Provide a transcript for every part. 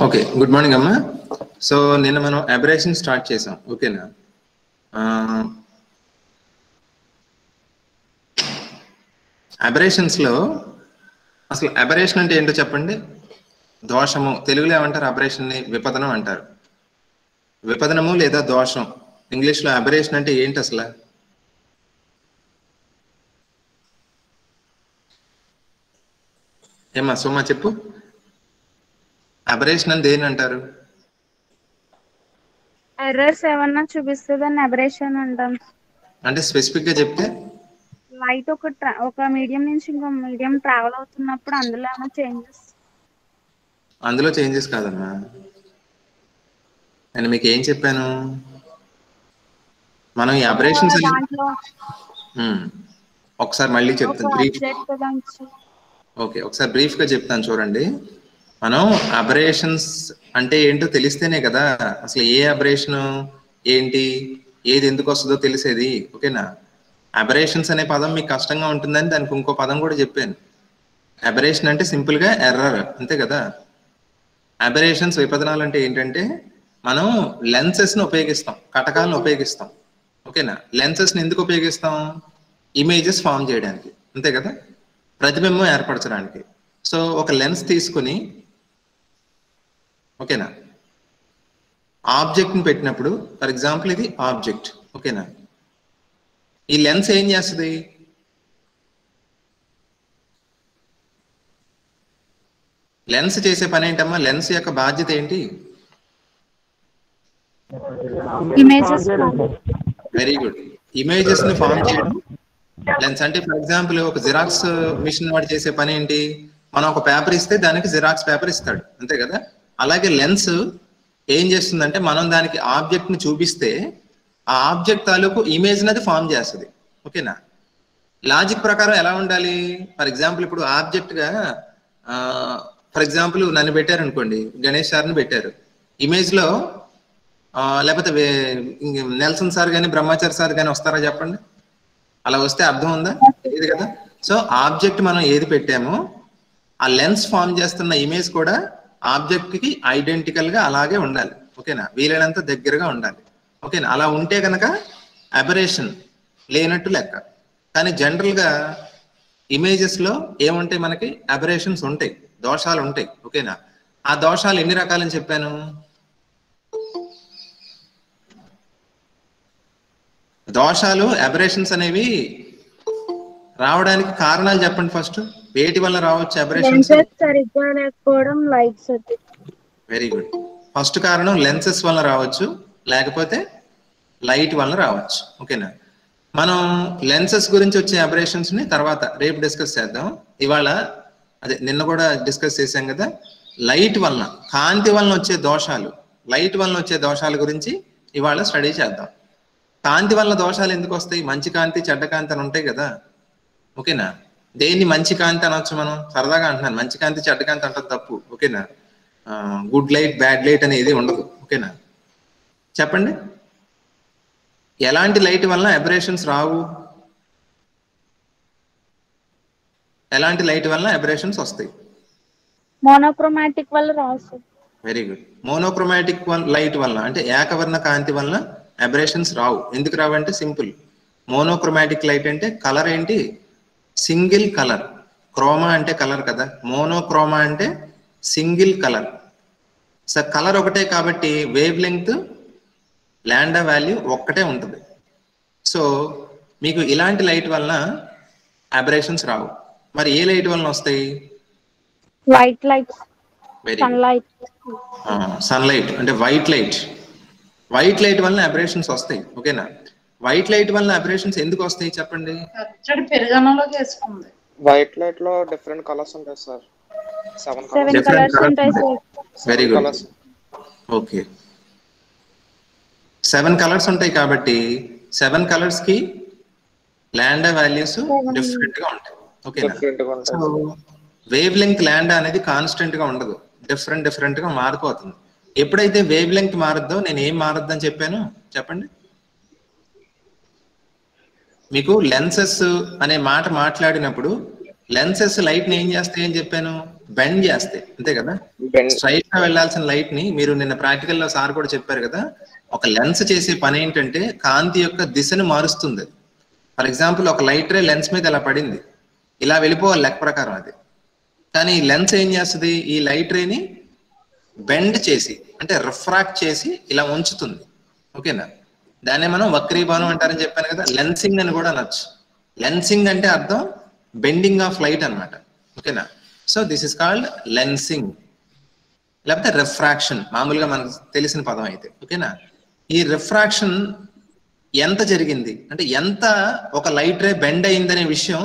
Okay, good morning అమ్మా. So నిన్న మనం అబరేషన్ స్టార్ట్ చేసాం, ఓకేనా? అబరేషన్స్లో అసలు అబరేషన్ అంటే ఏంటో చెప్పండి. దోషము, తెలుగులో ఏమంటారు? అబరేషన్ని విపదనం అంటారు. విపదనము లేదా దోషం, ఇంగ్లీష్లో అబరేషన్ అంటే ఏంటి అసలు? ఏమా సుమా చెప్పు, అబరేషన్ అని దేని అంటారు? ఎర్రర్స్ ఏమన్నా చూపిస్తుందని అబరేషన్ అంటాం. అంటే స్పెసిఫిక్ గా చెప్తే, లైట్ ఒక మీడియం నుంచి ఇంకో మీడియం ట్రావెల్ అవుతున్నప్పుడు అందులో ఏమైనా చేంజెస్. అందులో చేంజెస్ కాదమ్మా, నేను మీకు ఏం చెప్పాను? మనం ఈ అబరేషన్స్ దాంట్లో ఒకసారి మళ్ళీ చెప్తాను బ్రీఫ్. ఓకే, ఒకసారి బ్రీఫ్ గా చెప్తాను చూడండి. మనం అబరేషన్స్ అంటే ఏంటో తెలిస్తేనే కదా అసలు ఏ అబరేషన్ ఏంటి, ఏది ఎందుకు వస్తుందో తెలిసేది, ఓకేనా? అబరేషన్స్ అనే పదం మీకు కష్టంగా ఉంటుందని దానికి ఇంకో పదం కూడా చెప్పాను. అబరేషన్ అంటే సింపుల్ గా ఎర్రర్, అంతే కదా. అబరేషన్స్, విపదనాలు అంటే ఏంటంటే మనం లెన్సెస్ ని ఉపయోగిస్తాం, కటకాలను ఉపయోగిస్తాం, ఓకేనా? లెన్సెస్ ని ఎందుకు ఉపయోగిస్తాం? ఇమేజెస్ ఫామ్ చేయడానికి, అంతే కదా, ప్రతిబింబం ఏర్పరచడానికి. సో ఒక లెన్స్ తీసుకుని, ఓకేనా, ఆబ్జెక్ట్ ని పెట్టినప్పుడు, ఫర్ ఎగ్జాంపుల్ ఇది ఆబ్జెక్ట్, ఓకేనా, ఈ లెన్స్ ఏం చేస్తుంది? లెన్స్ చేసే పని ఏంటమ్మా? లెన్స్ యొక్క బాధ్యత ఏంటి? వెరీ గుడ్, ఇమేజెస్ ని ఫామ్ చేయడం లెన్స్. అంటే ఫర్ ఎగ్జాంపుల్ ఒక జిరాక్స్ మిషన్ వాడు చేసే పని ఏంటి? మనం ఒక పేపర్ ఇస్తే దానికి జిరాక్స్ పేపర్ ఇస్తాడు, అంతే కదా. అలాగే లెన్స్ ఏం చేస్తుందంటే మనం దానికి ఆబ్జెక్ట్ ని చూపిస్తే ఆ ఆబ్జెక్ట్ తాలూకు ఇమేజ్ అనేది ఫామ్ చేస్తుంది, ఓకేనా. లాజిక్ ప్రకారం ఎలా ఉండాలి? ఫర్ ఎగ్జాంపుల్ ఇప్పుడు ఆబ్జెక్ట్ గా ఫర్ ఎగ్జాంపుల్ నన్ను పెట్టారు అనుకోండి, గణేష్ సార్ని పెట్టారు. ఇమేజ్ లో లేకపోతే నెల్సన్ సార్ కానీ బ్రహ్మాచారి సార్ కానీ వస్తారా చెప్పండి? అలా వస్తే అర్థం ఉందా? తెలియదు కదా. సో ఆబ్జెక్ట్ మనం ఏది పెట్టామో ఆ లెన్స్ ఫామ్ చేస్తున్న ఇమేజ్ కూడా ఆబ్జెక్ట్ కి ఐడెంటికల్ గా అలాగే ఉండాలి, ఓకేనా, వీలైనంత దగ్గరగా ఉండాలి, ఓకేనా. అలా ఉంటే కనుక అబరేషన్ లేనట్టు లెక్క. కానీ జనరల్ గా ఇమేజెస్ లో ఏముంటాయి? మనకి అబరేషన్స్ ఉంటాయి, దోషాలు ఉంటాయి, ఓకేనా. ఆ దోషాలు ఎన్ని రకాలని చెప్పాను? దోషాలు, అబరేషన్స్ అనేవి రావడానికి కారణాలు చెప్పండి ఫస్ట్. వేటి వల్ల రావచ్చు అబరేషన్స్? సరిగ్గా లేకపోవడం, లైట్స్. Very good. ఫస్ట్ కారణం లెన్సెస్ వల్ల రావచ్చు, లేకపోతే లైట్ వల్ల రావచ్చు, ఓకేనా. మనం లెన్సెస్ గురించి వచ్చే అబరేషన్స్ ని తర్వాత రేపు డిస్కస్ చేద్దాం. ఇవాళ అదే నిన్న కూడా డిస్కస్ చేశాం కదా, లైట్ వలన, కాంతి వలన వచ్చే దోషాలు, లైట్ వలన వచ్చే దోషాల గురించి ఇవాళ స్టడీ చేద్దాం. కాంతి వల్ల దోషాలు ఎందుకు వస్తాయి? మంచి కాంతి, చెడ్డ కాంతి అని ఉంటాయి కదా, ఓకేనా. దేన్ని మంచి కాంతి అనొచ్చు? మనం సరదాగా అంటున్నాను, మంచి కాంతి చెడ్డ కాంతి అంటే తప్పు, ఓకేనా. గుడ్ లైట్, బ్యాడ్ లైట్ అనేది ఉండదు, ఓకేనా. చెప్పండి, ఎలాంటి లైట్ వల్ల అబరేషన్స్ రావు? ఎలాంటి లైట్ వల్ల అబరేషన్స్ వస్తాయి? మోనోక్రోమాటిక్ వల్ల రావు. Very good. మోనోక్రోమాటిక్ లైట్ వల్ల అంటే ఏకవర్ణ కాంతి వల్ల అబరేషన్స్ రావు. ఎందుకు రావంటే సింపుల్, మోనోక్రోమాటిక్ లైట్ అంటే కలర్ ఏంటి? Single colour. క్రోమా అంటే కలర్ కదా, మోనోక్రోమా అంటే సింగిల్ కలర్. సో కలర్ ఒకటే కాబట్టి వేవ్ లెంగ్త్, లాండా వాల్యూ ఒక్కటే ఉంటుంది. సో మీకు ఇలాంటి లైట్ వలన అబరేషన్స్ రావు. మరి ఏ లైట్ వలన వస్తాయి? వైట్ లైట్, సన్లైట్ అంటే వైట్ లైట్. వైట్ లైట్ వలన అబరేషన్స్ వస్తాయి, ఓకేనా. వైట్ లైట్ వలన అబరేషన్స్ ఎందుకు వస్తాయి చెప్పండి? వైట్ లైట్ లో డిఫరెంట్ కలర్స్ ఉంటాయి సార్. 7 కలర్స్ ఉంటాయి sir. Very good. Okay, 7 colours ఉంటాయి కాబట్టి 7 కలర్స్ కి లాండా వాల్యూస్ డిఫరెంట్ గా ఉంటాయి, ఓకేనా. వేవ్ లెంగ్త్ లాండా అనేది కాన్స్టెంట్ గా ఉండదు, డిఫరెంట్ గా మారిపోతుంది. ఎప్పుడైతే వేవ్ లెంగ్త్ మారద్దో, నేను ఏం మారద్దని చెప్పాను చెప్పండి? మీకు లెన్సెస్ అనే మాట మాట్లాడినప్పుడు లెన్సెస్ లైట్ ని ఏం చేస్తాయి అని చెప్పాను, బెండ్ చేస్తాయి, అంతే కదా. Bend. స్ట్రైట్ గా వెళ్లాల్సిన లైట్ ని, మీరు నిన్న ప్రాక్టికల్ లో సార్ కూడా చెప్పారు కదా, ఒక లెన్స్ చేసే పని ఏంటంటే కాంతి యొక్క దిశను మారుస్తుంది. ఫర్ ఎగ్జాంపుల్ ఒక లైట్ రే లెన్స్ మీద ఇలా పడింది, ఇలా వెళ్ళిపోవాలి లెక్క ప్రకారం అది. కానీ ఈ లెన్స్ ఏం చేస్తుంది, ఈ లైట్ రేని బెండ్ చేసి అంటే రిఫ్రాక్ట్ చేసి ఇలా ఉంచుతుంది. ఓకేనా, దాన్నే మనం వక్రీభవనం అంటారని చెప్పాను కదా. లెన్సింగ్ అని కూడా అనొచ్చు. లెన్సింగ్ అంటే అర్థం బెండింగ్ ఆఫ్ లైట్ అన్నమాట. ఓకేనా, so this is called lensing, లేకపోతే రిఫ్రాక్షన్ మామూలుగా మనకు తెలిసిన పదం అయితే. ఓకేనా, ఈ రిఫ్రాక్షన్ ఎంత జరిగింది అంటే ఎంత ఒక లైట్ రే బెండ్ అయిందనే విషయం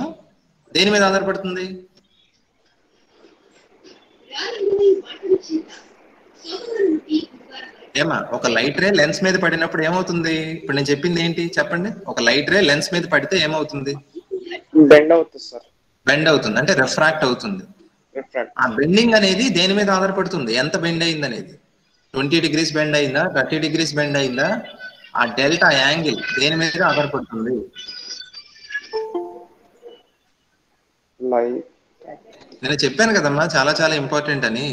దేని మీద ఆధారపడుతుంది? ఏమా, ఒక లైట్ రే లెన్స్ మీద పడినప్పుడు ఏమవుతుంది? ఇప్పుడు నేను చెప్పింది ఏంటి చెప్పండి. ఒక లైట్ రే లెన్స్ మీద పడితే ఏమవుతుంది? బెండ్ అవుతుంది సార్. బెండ్ అవుతుంది అంటే రిఫ్రాక్ట్ అవుతుంది. ఆ బెండింగ్ అనేది దేని మీద ఆధారపడుతుంది? ఎంత బెండ్ అయింది అనేది. 20 degrees బెండ్ అయిందా, 30 degrees బెండ్ అయిందా, ఆ డెల్టా యాంగిల్ దేని మీద ఆధారపడుతుంది? నేను చెప్పాను కదమ్మా, చాలా చాలా ఇంపార్టెంట్ అని.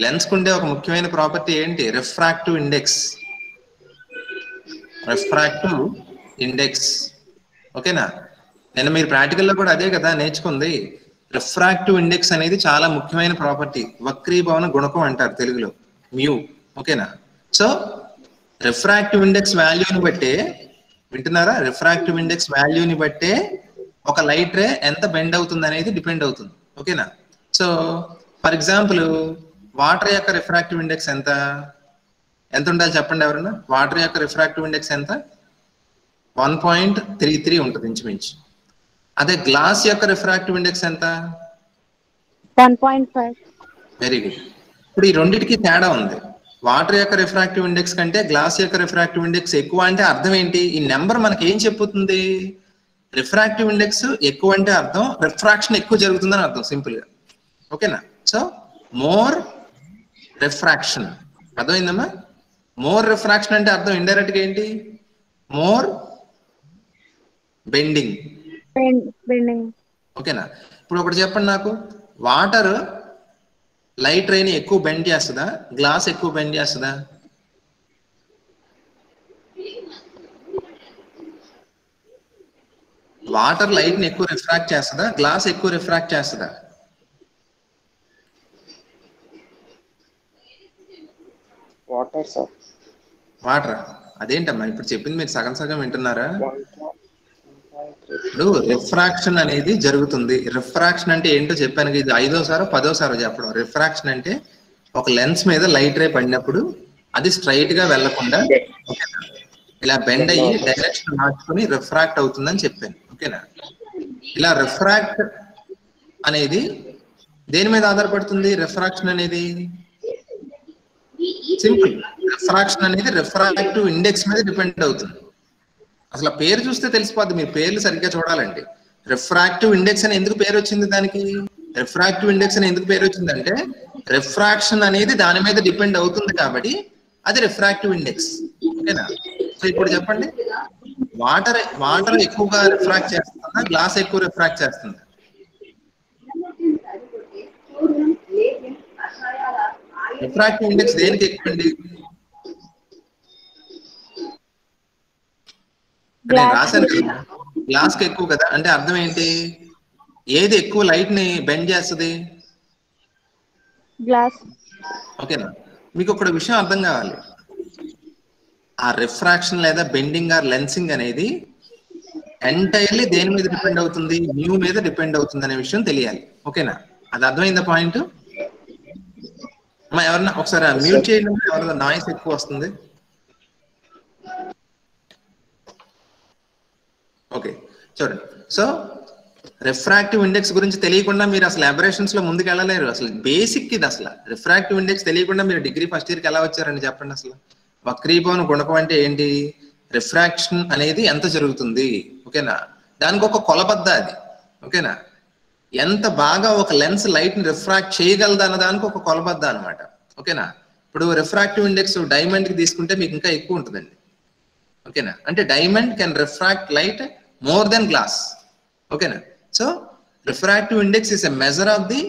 లెన్స్ కుండే ఒక ముఖ్యమైన ప్రాపర్టీ ఏంటి? Refractive index. Refractive index. ఓకేనా, నేను మీరు ప్రాక్టికల్లో కూడా అదే కదా నేర్చుకుంది. రిఫ్రాక్టివ్ ఇండెక్స్ అనేది చాలా ముఖ్యమైన ప్రాపర్టీ. వక్రీభవన గుణకం అంటారు తెలుగులో, మ్యూ. ఓకేనా, సో రిఫ్రాక్టివ్ ఇండెక్స్ వాల్యూని బట్టే, వింటున్నారా, రిఫ్రాక్టివ్ ఇండెక్స్ వాల్యూని బట్టే ఒక లైట్ రే ఎంత బెండ్ అవుతుంది అనేది డిపెండ్ అవుతుంది. ఓకేనా, సో ఫర్ ఎగ్జాంపుల్ వాటర్ యొక్క రిఫ్రాక్టివ్ ఇండెక్స్ ఎంత ఉండాలి చెప్పండి ఎవరన్నా? వాటర్ యొక్క రిఫ్రాక్టివ్ ఇండెక్స్ ఎంత? 1.33 ఉంటుంది ఇంచుమించు. అదే గ్లాస్ యొక్క రిఫ్రాక్టివ్ ఇండెక్స్ ఎంత? 1.5. Very good. ఇప్పుడు ఈ రెండింటికి తేడా ఉంది. వాటర్ యొక్క రిఫ్రాక్టివ్ ఇండెక్స్ కంటే గ్లాస్ యొక్క రిఫ్రాక్టివ్ ఇండెక్స్ ఎక్కువ అంటే అర్థం ఏంటి? ఈ నెంబర్ మనకి ఏం చెప్పుతుంది? రిఫ్రాక్టివ్ ఇండెక్స్ ఎక్కువ అంటే అర్థం రిఫ్రాక్షన్ ఎక్కువ జరుగుతుందని అర్థం, సింపుల్ గా. ఓకేనా, సో మోర్ రిఫ్రాక్షన్. అర్థమైందమ్మా? మోర్ రిఫ్రాక్షన్ అంటే అర్థం ఇండైరెక్ట్ గా ఏంటి? More bending. ఓకేనా, ఇప్పుడు ఒకటి చెప్పండి నాకు, వాటర్ లైట్ రేని ఎక్కువ బెండ్ చేస్తుందా, గ్లాస్ ఎక్కువ బెండ్ చేస్తుందా? వాటర్ లైట్ ని ఎక్కువ రిఫ్రాక్ట్ చేస్తుందా, గ్లాస్ ఎక్కువ రిఫ్రాక్ట్ చేస్తుందా? Water sir. వాటర్. అదేంటమ్మా ఇప్పుడు చెప్పింది మీరు సగం సగం వింటున్నారా? ఇప్పుడు రిఫ్రాక్షన్ అనేది జరుగుతుంది. రిఫ్రాక్షన్ అంటే ఏంటో చెప్పాను, ఇది 5వ 10వ చెప్పడం. రిఫ్రాక్షన్ అంటే ఒక లెన్స్ మీద లైట్ రే పడినప్పుడు అది స్ట్రైట్ గా వెళ్లకుండా ఇలా బెండ్ అయ్యి డైరెక్షన్ మార్చుకొని రిఫ్రాక్ట్ అవుతుందని చెప్పాను. ఓకేనా, ఇలా రిఫ్రాక్ట్ అనేది దేని మీద ఆధారపడుతుంది? రిఫ్రాక్షన్ అనేది సింపుల్. రిఫ్రాక్షన్ అనేది రిఫ్రాక్టివ్ ఇండెక్స్ మీద డిపెండ్ అవుతుంది. అసలు పేరు చూస్తే తెలిసిపోద్ది, మీరు పేర్లు సరిగ్గా చూడాలంటే. రిఫ్రాక్టివ్ ఇండెక్స్ అని ఎందుకు పేరు వచ్చింది దానికి? రిఫ్రాక్టివ్ ఇండెక్స్ అని ఎందుకు పేరు వచ్చిందంటే రిఫ్రాక్షన్ అనేది దాని మీద డిపెండ్ అవుతుంది కాబట్టి అది రిఫ్రాక్టివ్ ఇండెక్స్. ఓకేనా, సో ఇప్పుడు చెప్పండి, వాటర్ ఎక్కువగా రిఫ్రాక్ట్ చేస్తుందా, గ్లాస్ ఎక్కువ రిఫ్రాక్ట్ చేస్తుందా? రిఫ్రాక్టివ్ ఇండెక్స్ దేనికి ఎక్కువ అండి? నేను రాశాను కదా, గ్లాస్ కి ఎక్కువ కదా. అంటే అర్థం ఏంటి? ఏది ఎక్కువ లైట్ ని బెండ్ చేస్తుంది? గ్లాస్. ఓకేనా, మీకు ఒక విషయం అర్థం కావాలి. ఆ రిఫ్రాక్షన్ లేదా బెండింగ్ ఆర్ లెన్సింగ్ అనేది ఎంటైర్లీ దేని మీద డిపెండ్ అవుతుంది? న్యూ మీద డిపెండ్ అవుతుంది అనే విషయం తెలియాలి. ఓకేనా, అది అర్థమైందా పాయింట్? ఎవరన్నా ఒకసారి మ్యూట్ చేయండి, ఎవరైనా నాయిస్ ఎక్కువ వస్తుంది. ఓకే, చూడండి. సో రిఫ్రాక్టివ్ ఇండెక్స్ గురించి తెలియకుండా మీరు అసలు అబరేషన్స్ లో ముందుకు వెళ్ళలేరు. అసలు బేసిక్ ఇది. అసలు రిఫ్రాక్టివ్ ఇండెక్స్ తెలియకుండా మీరు డిగ్రీ ఫస్ట్ ఇయర్కి ఎలా వచ్చారండి చెప్పండి? అసలు వక్రీభవన గుణకం అంటే ఏంటి? రిఫ్రాక్షన్ అనేది ఎంత జరుగుతుంది. ఓకేనా, దానికి ఒక కొలబద్ద అది. ఓకేనా, ఎంత బాగా ఒక లెన్స్ లైట్ ని రిఫ్రాక్ట్ చేయగలదు అన్న దానికి ఒక కొలబద్ద అనమాట. ఓకేనా, ఇప్పుడు రిఫ్రాక్టివ్ ఇండెక్స్ డైమండ్ కి తీసుకుంటే మీకు ఇంకా ఎక్కువ ఉంటుందండి. ఓకేనా, అంటే diamond can refract light more than glass. ఓకేనా, so refractive index is a measure of the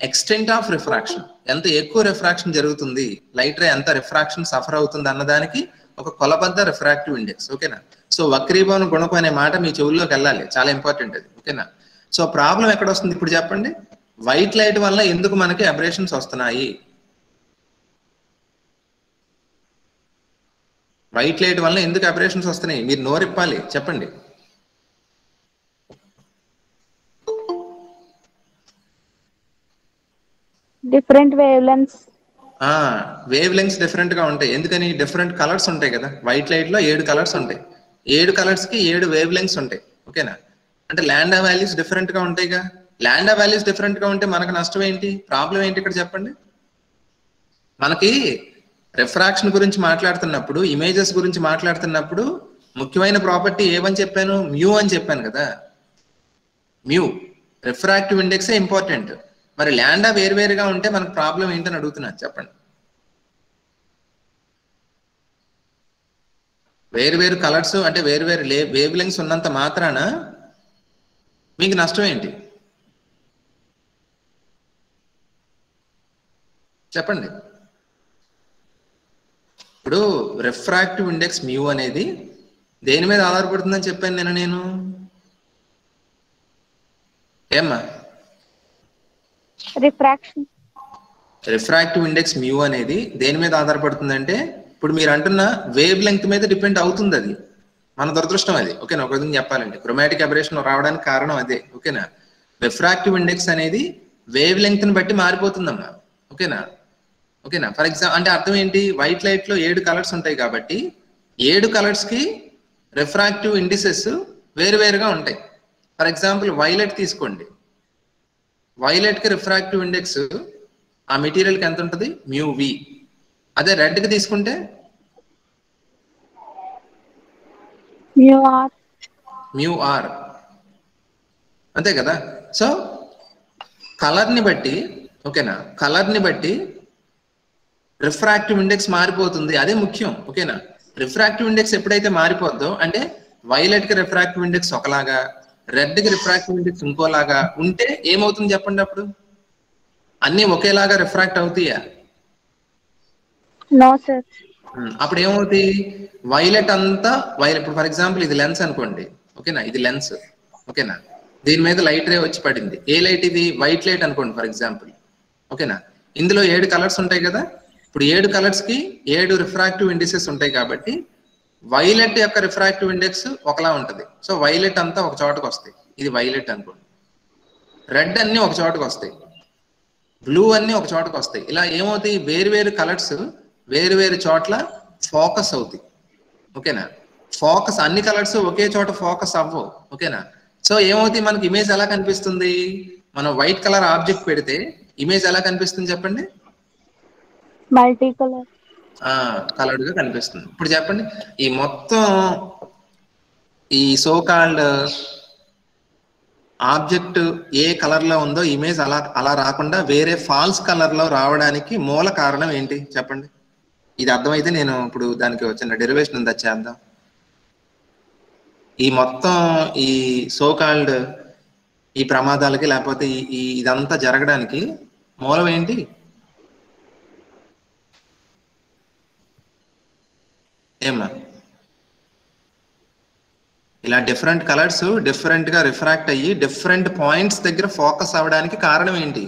extent of refraction. ఎంత ఎక్కువ రిఫ్రాక్షన్ జరుగుతుంది, లైట్ రే ఎంత రిఫ్రాక్షన్ సఫర్ అవుతుంది అన్నదానికి ఒక కొలబద్ద రిఫ్రాక్టివ్ ఇండెక్స్. ఓకేనా? సో వక్రీభవన గుణకం అనే మాట మీ చెవుల్లోకి వెళ్ళాలి, చాలా ఇంపార్టెంట్ అది. ఓకేనా? సో ప్రాబ్లం ఎక్కడ వస్తుంది ఇప్పుడు చెప్పండి. వైట్ లైట్ వల్ల ఎందుకు మనకి అబ్రేషన్స్ వస్తున్నాయి? వైట్ లైట్ వల్ల ఎందుకు అబ్రేషన్స్ వస్తున్నాయి? మీరు నోరిప్పాలి, చెప్పండి. Different wave lengths. Wave lungs different గా ఉంటాయి. ఎందుకని? డిఫరెంట్ కలర్స్ ఉంటాయి కదా. వైట్ లైట్ లో 7 కలర్స్ ఉంటాయి. 7 కలర్స్ కి 7 వేవ్ లెంగ్స్ ఉంటాయి. ఓకేనా? అంటే లాండా వాల్యూస్ డిఫరెంట్ గా ఉంటాయిగా. లాండా వాల్యూస్ డిఫరెంట్ గా ఉంటే మనకు నష్టం ఏంటి, ప్రాబ్లం ఏంటి ఇక్కడ చెప్పండి. మనకి రిఫ్రాక్షన్ గురించి మాట్లాడుతున్నప్పుడు, ఇమేజెస్ గురించి మాట్లాడుతున్నప్పుడు ముఖ్యమైన ప్రాపర్టీ ఏమని చెప్పాను? మ్యూ అని చెప్పాను కదా. మ్యూ రిఫ్రాక్టివ్ ఇండెక్సే ఇంపార్టెంట్. మరి లాండా వేరువేరుగా ఉంటే మనకు ప్రాబ్లం ఏంటని అడుగుతున్నాను, చెప్పండి. వేరువేరు కలర్స్ అంటే వేరువేరు వేవ్ లెంగ్స్ ఉన్నంత మాత్రాన మీకు నష్టం ఏంటి చెప్పండి. ఇప్పుడు రిఫ్రాక్టివ్ ఇండెక్స్ మ్యూ అనేది దేని మీద ఆధారపడుతుందని చెప్పాను నేను ఏమ్మా? రిఫ్రాక్టివ్ ఇండెక్స్ మ్యూ అనేది దేని మీద ఆధారపడుతుందంటే, ఇప్పుడు మీరు అంటున్న వేవ్ లెంగ్త్ మీద డిపెండ్ అవుతుంది. అది మన దురదృష్టం అది. ఓకేనా? ఒక విధంగా చెప్పాలంటే క్రోమాటిక్ అబరేషన్ రావడానికి కారణం అదే. ఓకేనా? రిఫ్రాక్టివ్ ఇండెక్స్ అనేది వేవ్ లెంగ్త్ ని బట్టి మారిపోతుందమ్మా. ఓకేనా? ఓకేనా? ఫర్ ఎగ్జాంపుల్ అంటే అర్థం ఏంటి? వైట్ లైట్ లో 7 కలర్స్ ఉంటాయి కాబట్టి 7 కలర్స్ కి రిఫ్రాక్టివ్ ఇండిసెస్ వేరువేరుగా ఉంటాయి. ఫర్ ఎగ్జాంపుల్ వైలెట్ తీసుకోండి. వైలెట్ కి రిఫ్రాక్టివ్ ఇండెక్స్ ఆ మెటీరియల్ కి ఎంత ఉంటుంది? మ్యూ వి. అదే రెడ్ కి తీసుకుంటే మ్యూ ఆర్. అంతే కదా? సో కలర్ ని బట్టి, ఓకేనా, కలర్ ని బట్టి రిఫ్రాక్టివ్ ఇండెక్స్ మారిపోతుంది. అదే ముఖ్యం. ఓకేనా? రిఫ్రాక్టివ్ ఇండెక్స్ ఎప్పుడైతే మారిపోద్దో అంటే వైలెట్ కి రిఫ్రాక్టివ్ ఇండెక్స్ ఒకలాగా, రెడ్ కి రిఫ్రాక్టివ్ ఇండెక్స్ ఇంకోలాగా ఉంటే ఏమవుతుంది చెప్పండి? అప్పుడు అన్ని ఒకేలాగా రిఫ్రాక్ట్ అవుతాయా? No sir. అప్పుడు ఏమవుతాయి? వైలెట్ అంతా ఇప్పుడు ఫర్ ఎగ్జాంపుల్ ఇది లెన్స్ అనుకోండి. ఓకేనా? ఇది లెన్స్. ఓకేనా? దీని మీద లైట్ రే వచ్చి పడింది. ఏ లైట్ ఇది? వైట్ లైట్ అనుకోండి ఫర్ ఎగ్జాంపుల్. ఓకేనా? ఇందులో 7 కలర్స్ ఉంటాయి కదా. ఇప్పుడు 7 కలర్స్ కి 7 రిఫ్రాక్టివ్ ఇండిసెస్ ఉంటాయి కాబట్టి వైలెట్ యొక్క రిఫ్రాక్టివ్ ఇండెక్స్ ఒకలా ఉంటది. సో వైలెట్ అంతా ఒక చోటకు వస్తాయి. ఇది వైలెట్ అనుకోండి. రెడ్ అన్ని ఒక చోటకు వస్తాయి, బ్లూ అన్ని ఒక చోటకు వస్తాయి. ఇలా ఏమవుతాయి? వేరు కలర్స్ వేరు చోట్ల ఫోకస్ అవుతాయి. ఓకేనా? ఫోకస్ అన్ని కలర్స్ ఒకే చోట ఫోకస్ అవ్వవు. ఓకేనా? సో ఏమవుతాయి? మనకి ఇమేజ్ ఎలా కనిపిస్తుంది? మనం వైట్ కలర్ ఆబ్జెక్ట్ పెడితే ఇమేజ్ ఎలా కనిపిస్తుంది చెప్పండి? మల్టీ కలర్ కలర్డ్ గా కనిపిస్తుంది. ఇప్పుడు చెప్పండి, ఈ మొత్తం ఈ సో కాల్డ్ ఆబ్జెక్ట్ ఏ కలర్ లో ఉందో ఇమేజ్ అలా రాకుండా వేరే ఫాల్స్ కలర్ లో రావడానికి మూల కారణం ఏంటి చెప్పండి? ఇది అర్థమైతే నేను ఇప్పుడు దానికి వచ్చిన డెరివేషన్ ఉందా చేద్దాం. ఈ మొత్తం ఈ సో కాల్డ్ ఈ ప్రమాదాలకి లేకపోతే ఇదంతా జరగడానికి మూలం ఏంటి? ఏమా? ఇలా డిఫరెంట్ కలర్స్ డిఫరెంట్ గా రిఫ్రాక్ట్ అయ్యి డిఫరెంట్ పాయింట్స్ దగ్గర ఫోకస్ అవ్వడానికి కారణం ఏంటి?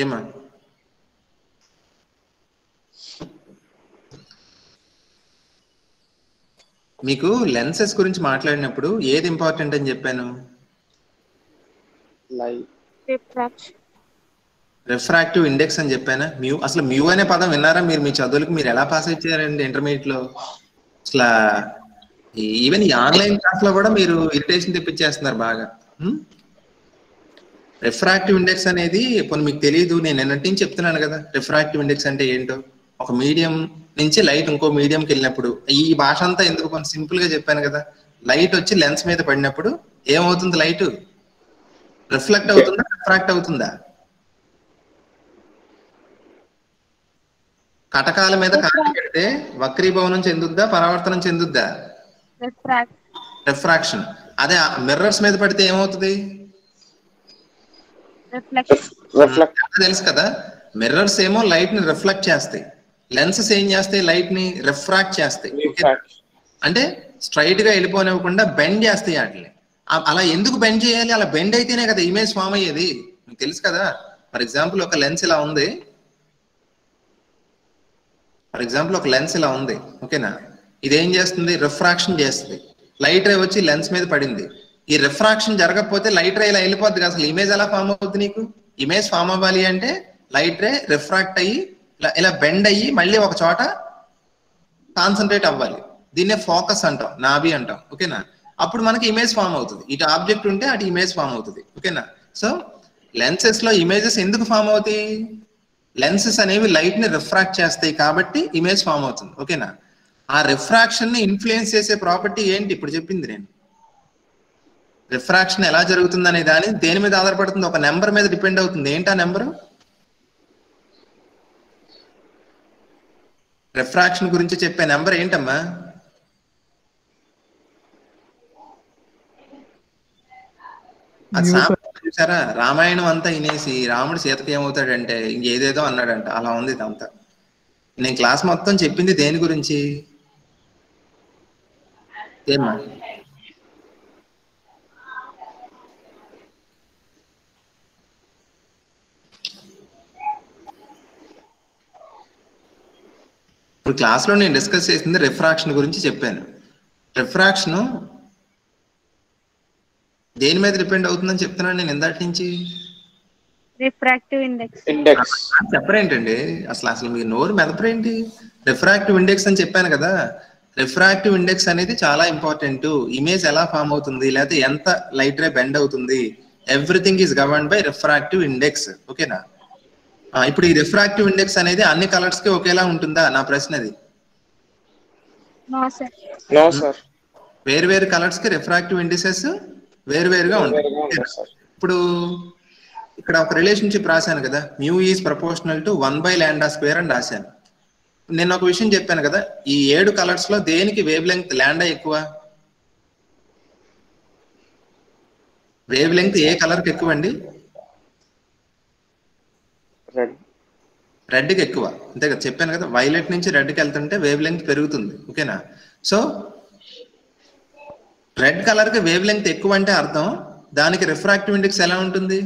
ఏమా? మీకు లెన్సెస్ గురించి మాట్లాడినప్పుడు ఏది ఇంపార్టెంట్ అని చెప్పాను? రిఫ్రాక్టివ్ ఇండెక్స్ అని చెప్పానా? మ్యూ. అసలు మ్యూ అనే పదం విన్నారా మీరు? మీ చదువులకు మీరు ఎలా పాస్ అయ్యారండి ఇంటర్మీడియట్ లో? అసలు ఈవెన్ ఈ ఆన్లైన్ క్లాస్ లో కూడా మీరు ఇరిటేషన్ తెప్పించేస్తున్నారు బాగా. రిఫ్రాక్టివ్ ఇండెక్స్ అనేది ఇప్పుడు మీకు తెలియదు, నేను నిన్నటి నుంచి చెప్తున్నాను కదా రిఫ్రాక్టివ్ ఇండెక్స్ అంటే ఏంటో. ఒక మీడియం నుంచి లైట్ ఇంకో మీడియంకి వెళ్ళినప్పుడు, ఈ భాష అంతా ఎందుకు కొంచెం సింపుల్ గా చెప్పాను కదా. లైట్ వచ్చి లెన్స్ మీద పడినప్పుడు ఏమవుతుంది? లైట్ రిఫ్లెక్ట్ అవుతుందా రిఫ్రాక్ట్ అవుతుందా? కటకాల మీద కాంతి పెడితే వక్రీభవనం చెందుద్దా, పరావర్తనం చెందుద్దా? రిఫ్రాక్షన్. అదే మిర్రర్స్ మీద పడితే ఏమవుతుంది? తెలుసు కదా, మిర్రర్స్ ఏమో లైట్ ని రిఫ్లెక్ట్ చేస్తాయి, లెన్సెస్ ఏం చేస్తాయి? లైట్ ని రిఫ్రాక్ట్ చేస్తాయి. అంటే స్ట్రైట్ గా వెళ్ళిపోనివ్వకుండా బెండ్ చేస్తాయి వాటిని. అలా ఎందుకు బెండ్ చేయాలి? అలా బెండ్ అయితేనే కదా ఇమేజ్ ఫామ్ అయ్యేది, మీకు తెలుసు కదా. ఫర్ ఎగ్జాంపుల్ ఒక లెన్స్ ఇలా ఉంది, ఓకేనా? ఇదేం చేస్తుంది? రిఫ్రాక్షన్ చేస్తుంది. లైట్ రే వచ్చి లెన్స్ మీద పడింది. ఈ రిఫ్రాక్షన్ జరగకపోతే లైట్ రే ఇలా వెళ్ళిపోద్ది. అసలు ఇమేజ్ ఎలా ఫామ్ అవుతుంది? నీకు ఇమేజ్ ఫామ్ అవ్వాలి అంటే లైట్ రే రిఫ్రాక్ట్ అయ్యి ఇలా బెండ్ అయ్యి మళ్ళీ ఒక చోట కాన్సన్ట్రేట్ అవ్వాలి. దీన్నే ఫోకస్ అంటాం, నాభి అంటాం, ఓకేనా? అప్పుడు మనకి ఇమేజ్ ఫామ్ అవుతుంది. ఇటు ఆబ్జెక్ట్ ఉంటే అటు ఇమేజ్ ఫామ్ అవుతుంది, ఓకేనా? సో లెన్సెస్ లో ఇమేజెస్ ఎందుకు ఫామ్ అవుతాయి? లెన్సెస్ అనేవి లైట్ ని రిఫ్రాక్ట్ చేస్తాయి కాబట్టి ఇమేజ్ ఫామ్ అవుతుంది, ఓకేనా? ఆ రిఫ్రాక్షన్ ని ఇన్ఫ్లుయెన్స్ చేసే ప్రాపర్టీ ఏంటి? ఇప్పుడు చెప్పింది నేను. రిఫ్రాక్షన్ ఎలా జరుగుతుంది అనే దేని మీద ఆధారపడుతుంది? ఒక నెంబర్ మీద డిపెండ్ అవుతుంది. ఏంటా నెంబర్? రిఫ్రాక్షన్ గురించి చెప్పే నెంబర్ ఏంటమ్మా? అది చూసారా? రామాయణం అంతా వినేసి రాముడు సీతకి ఏమవుతాడంటే ఇంకేదేదో అన్నాడంట. అలా ఉంది ఇదంతా. నేను క్లాస్ మొత్తం చెప్పింది దేని గురించి? ఏమ్మా? ఇప్పుడు క్లాస్లో నేను డిస్కస్ చేసింది రిఫ్రాక్షన్ గురించి చెప్పాను. రిఫ్రాక్షన్ దేని మీద డిపెండ్ అవుతుందని చెప్తున్నాను నేను ఇందాటి నుంచి. Refractive index. చెప్పరేంటండి అసలు మీ నోరు మెదపరేంటి? రిఫ్రాక్టివ్ ఇండెక్స్ అని చెప్పాను కదా. రిఫ్రాక్టివ్ ఇండెక్స్ అనేది చాలా ఇంపార్టెంట్. ఇమేజ్ ఎలా ఫామ్ అవుతుంది, లేకపోతే ఎంత లైట్ రే బెండ్ అవుతుంది, everything is governed by refractive index, ఓకేనా? ఇప్పుడు ఈ రిఫ్రాక్టివ్ ఇండెక్స్ అనేది అన్ని కలర్స్ కి ఒకేలా ఉంటుందా? నా ప్రశ్న అది. వేరు కలర్స్ కి రిఫ్రాక్టివ్ ఇండిసెస్ వేరువేరుగా ఉంటాయి. ఇప్పుడు ఇక్కడ ఒక రిలేషన్షిప్ రాశాను కదా, మ్యూ ఈజ్ ప్రపోర్షనల్ టు 1/λ² అని రాశాను. నేను ఒక విషయం చెప్పాను కదా, ఈ 7 కలర్స్ లో దేనికి వేవ్ లెంగ్త్ లాండా ఎక్కువ? వేవ్ లెంగ్త్ ఏ కలర్ కి ఎక్కువ అండి? రెడ్ కి ఎక్కువ, అంతే కదా? చెప్పాను కదా, వైలెట్ నుంచి రెడ్ కి వెళ్తుంటే వేవ్ లెంగ్త్ పెరుగుతుంది, ఓకేనా? సో రెడ్ కలర్ కి వేవ్ లెంగ్త్ ఎక్కువ అంటే అర్థం దానికి రిఫ్రాక్టివ్ ఇండెక్స్ ఎలా ఉంటుంది?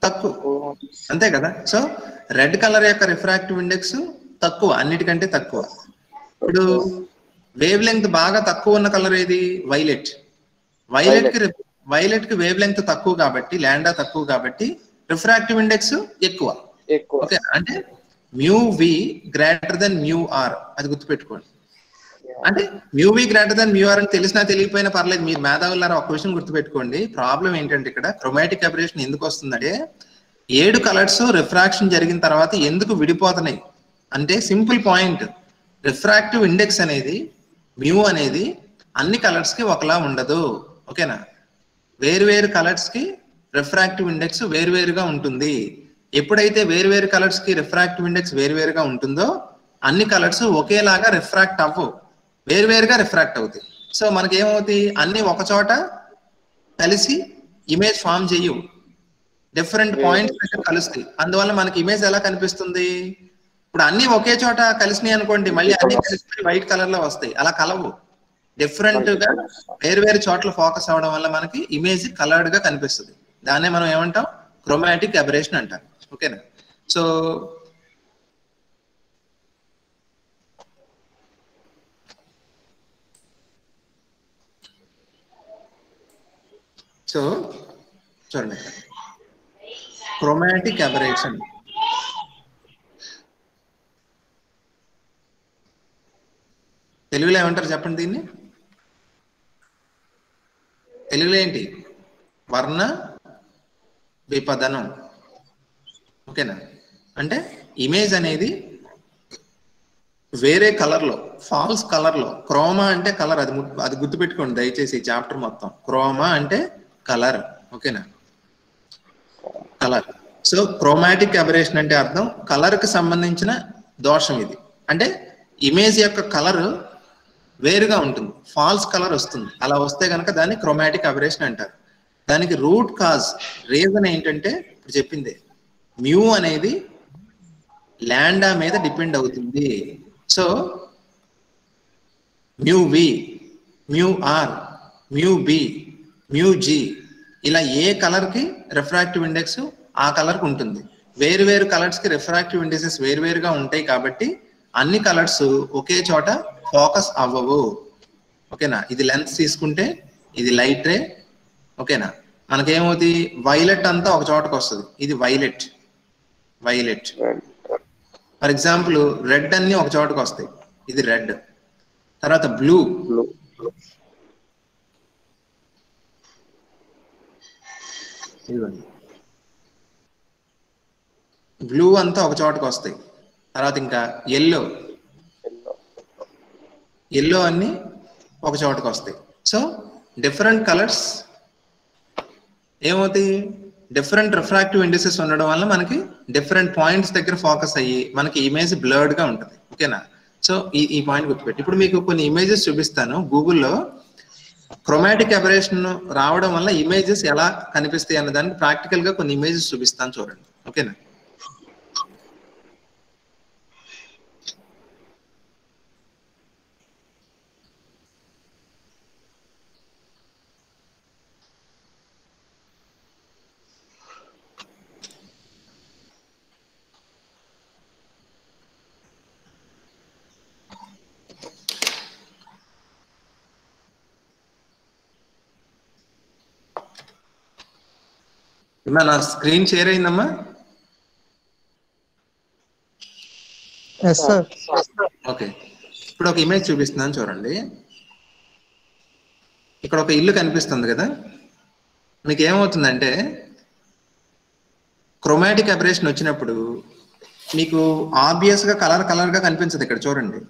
తక్కువ, అంతే కదా? సో రెడ్ కలర్ యొక్క రిఫ్రాక్టివ్ ఇండెక్స్ తక్కువ, అన్నిటికంటే తక్కువ. ఇప్పుడు వేవ్ లెంగ్త్ బాగా తక్కువ ఉన్న కలర్ ఏది? వైలెట్. వైలెట్ కి వేవ్ లెంగ్త్ తక్కువ కాబట్టి, లాండా తక్కువ కాబట్టి రిఫ్రాక్టివ్ ఇండెక్స్ ఎక్కువ, ఓకే? అంటే μv గ్రేటర్ దెన్ μr, అది గుర్తుపెట్టుకోండి. అంటే μv గ్రేటర్ దెన్ μr అని తెలిసినా తెలియకపోయినా పర్లేదు, మీరు మేధావులారా ఒక విషయం గుర్తుపెట్టుకోండి. ప్రాబ్లం ఏంటంటే ఇక్కడ క్రోమాటిక్ అబరేషన్ ఎందుకు వస్తుందంటే 7 కలర్స్ రిఫ్రాక్షన్ జరిగిన తర్వాత ఎందుకు విడిపోతున్నాయి అంటే సింపుల్ పాయింట్, రిఫ్రాక్టివ్ ఇండెక్స్ అనేది మ్యూ అనేది అన్ని కలర్స్ కి ఒకలా ఉండదు, ఓకేనా? వేరు కలర్స్ కి రిఫ్రాక్టివ్ ఇండెక్స్ వేరువేరుగా ఉంటుంది. ఎప్పుడైతే వేరువేరు కలర్స్ కి రిఫ్రాక్టివ్ ఇండెక్స్ వేరువేరుగా ఉంటుందో అన్ని కలర్స్ ఒకేలాగా రిఫ్రాక్ట్ అవ్వవు, వేరువేరుగా రిఫ్రాక్ట్ అవుతాయి. సో మనకి ఏమవుతాయి? అన్ని ఒక చోట కలిసి ఇమేజ్ ఫామ్ చేయవు, డిఫరెంట్ పాయింట్స్ కలుస్తాయి. అందువల్ల మనకి ఇమేజ్ ఎలా కనిపిస్తుంది? ఇప్పుడు అన్ని ఒకే చోట కలిసినాయి అనుకోండి, మళ్ళీ అన్ని కలిసి వైట్ కలర్ లో వస్తాయి. అలా కలవు, డిఫరెంట్ గా వేరు చోట్ల ఫోకస్ అవడం వల్ల మనకి ఇమేజ్ కలర్డ్ గా కనిపిస్తుంది. దాన్నే మనం ఏమంటాం? క్రోమాటిక్ అబరేషన్ అంటాం, ఓకేనా? సో చూడండి, క్రోమాటిక్ అబరేషన్ తెలుగులో ఏమంటారు చెప్పండి దీన్ని? తెలుగులో ఏంటి? వర్ణ విపదనం, ఓకేనా? అంటే ఇమేజ్ అనేది వేరే కలర్ లో, ఫాల్స్ కలర్ లో, క్రోమా అంటే కలర్, అది గుర్తుపెట్టుకోండి దయచేసి చాప్టర్ మొత్తం. క్రోమా అంటే కలర్, ఓకేనా? కలర్. సో క్రోమాటిక్ అబరేషన్ అంటే అర్థం కలర్ కి సంబంధించిన దోషం ఇది. అంటే ఇమేజ్ యొక్క కలర్ వేరుగా ఉంటుంది, ఫాల్స్ కలర్ వస్తుంది. అలా వస్తే కనుక దాన్ని క్రోమాటిక్ అబరేషన్ అంటారు. దానికి రూట్ కాజ్ రీజన్ ఏంటంటే ఇప్పుడు చెప్పిందే, మ్యూ అనేది లాండా మీద డిపెండ్ అవుతుంది. So mu V, mu R, mu B, mu G, ఇలా ఏ కలర్ కి రిఫ్రాక్టివ్ ఇండెక్స్ ఆ కలర్ కి ఉంటుంది. వేరు వేరు కలర్స్ కి రిఫ్రాక్టివ్ ఇండెక్సెస్ వేరువేరుగా ఉంటాయి కాబట్టి అన్ని కలర్స్ ఒకే చోట ఫోకస్ అవ్వవు. ఓకేనా? ఇది లెన్స్ తీసుకుంటే ఇది లైట్ రే. ఓకేనా? మనకేమవుతుంది, వైలెట్ అంతా ఒక చోటకు వస్తుంది, ఇది violet. Violet for example red అన్ని ఒక చోటకు వస్తాయి, ఇది రెడ్. తర్వాత బ్లూ, బ్లూ అంతా ఒక చోటకు వస్తాయి. తర్వాత ఇంకా ఎల్లో, ఎల్లో అన్ని ఒక చోటకు వస్తాయి. సో డిఫరెంట్ కలర్స్ ఏమవుతాయి, డిఫరెంట్ రిఫ్రాక్టివ్ ఇండిసెస్ ఉండడం వల్ల మనకి డిఫరెంట్ పాయింట్స్ దగ్గర ఫోకస్ అయ్యి మనకి ఇమేజ్ బ్లర్డ్ గా ఉంటుంది. ఓకేనా? సో ఈ పాయింట్ గుర్తుపెట్టి ఇప్పుడు మీకు కొన్ని ఇమేజెస్ చూపిస్తాను. గూగుల్లో క్రోమాటిక్ అబరేషన్ రావడం వల్ల ఇమేజెస్ ఎలా కనిపిస్తాయి అన్న దానికి ప్రాక్టికల్ గా కొన్ని ఇమేజెస్ చూపిస్తాను, చూడండి. ఓకేనా? నా స్క్రీన్ షేర్ అయిందమ్మా? ఓకే, ఇప్పుడు ఒక ఇమేజ్ చూపిస్తున్నాను, చూడండి. ఇక్కడ ఒక ఇల్లు కనిపిస్తుంది కదా. మీకు ఏమవుతుందంటే క్రోమాటిక్ అబరేషన్ వచ్చినప్పుడు మీకు ఆబ్వియస్ గా కలర్ గా కనిపించదు. ఇక్కడ చూడండి,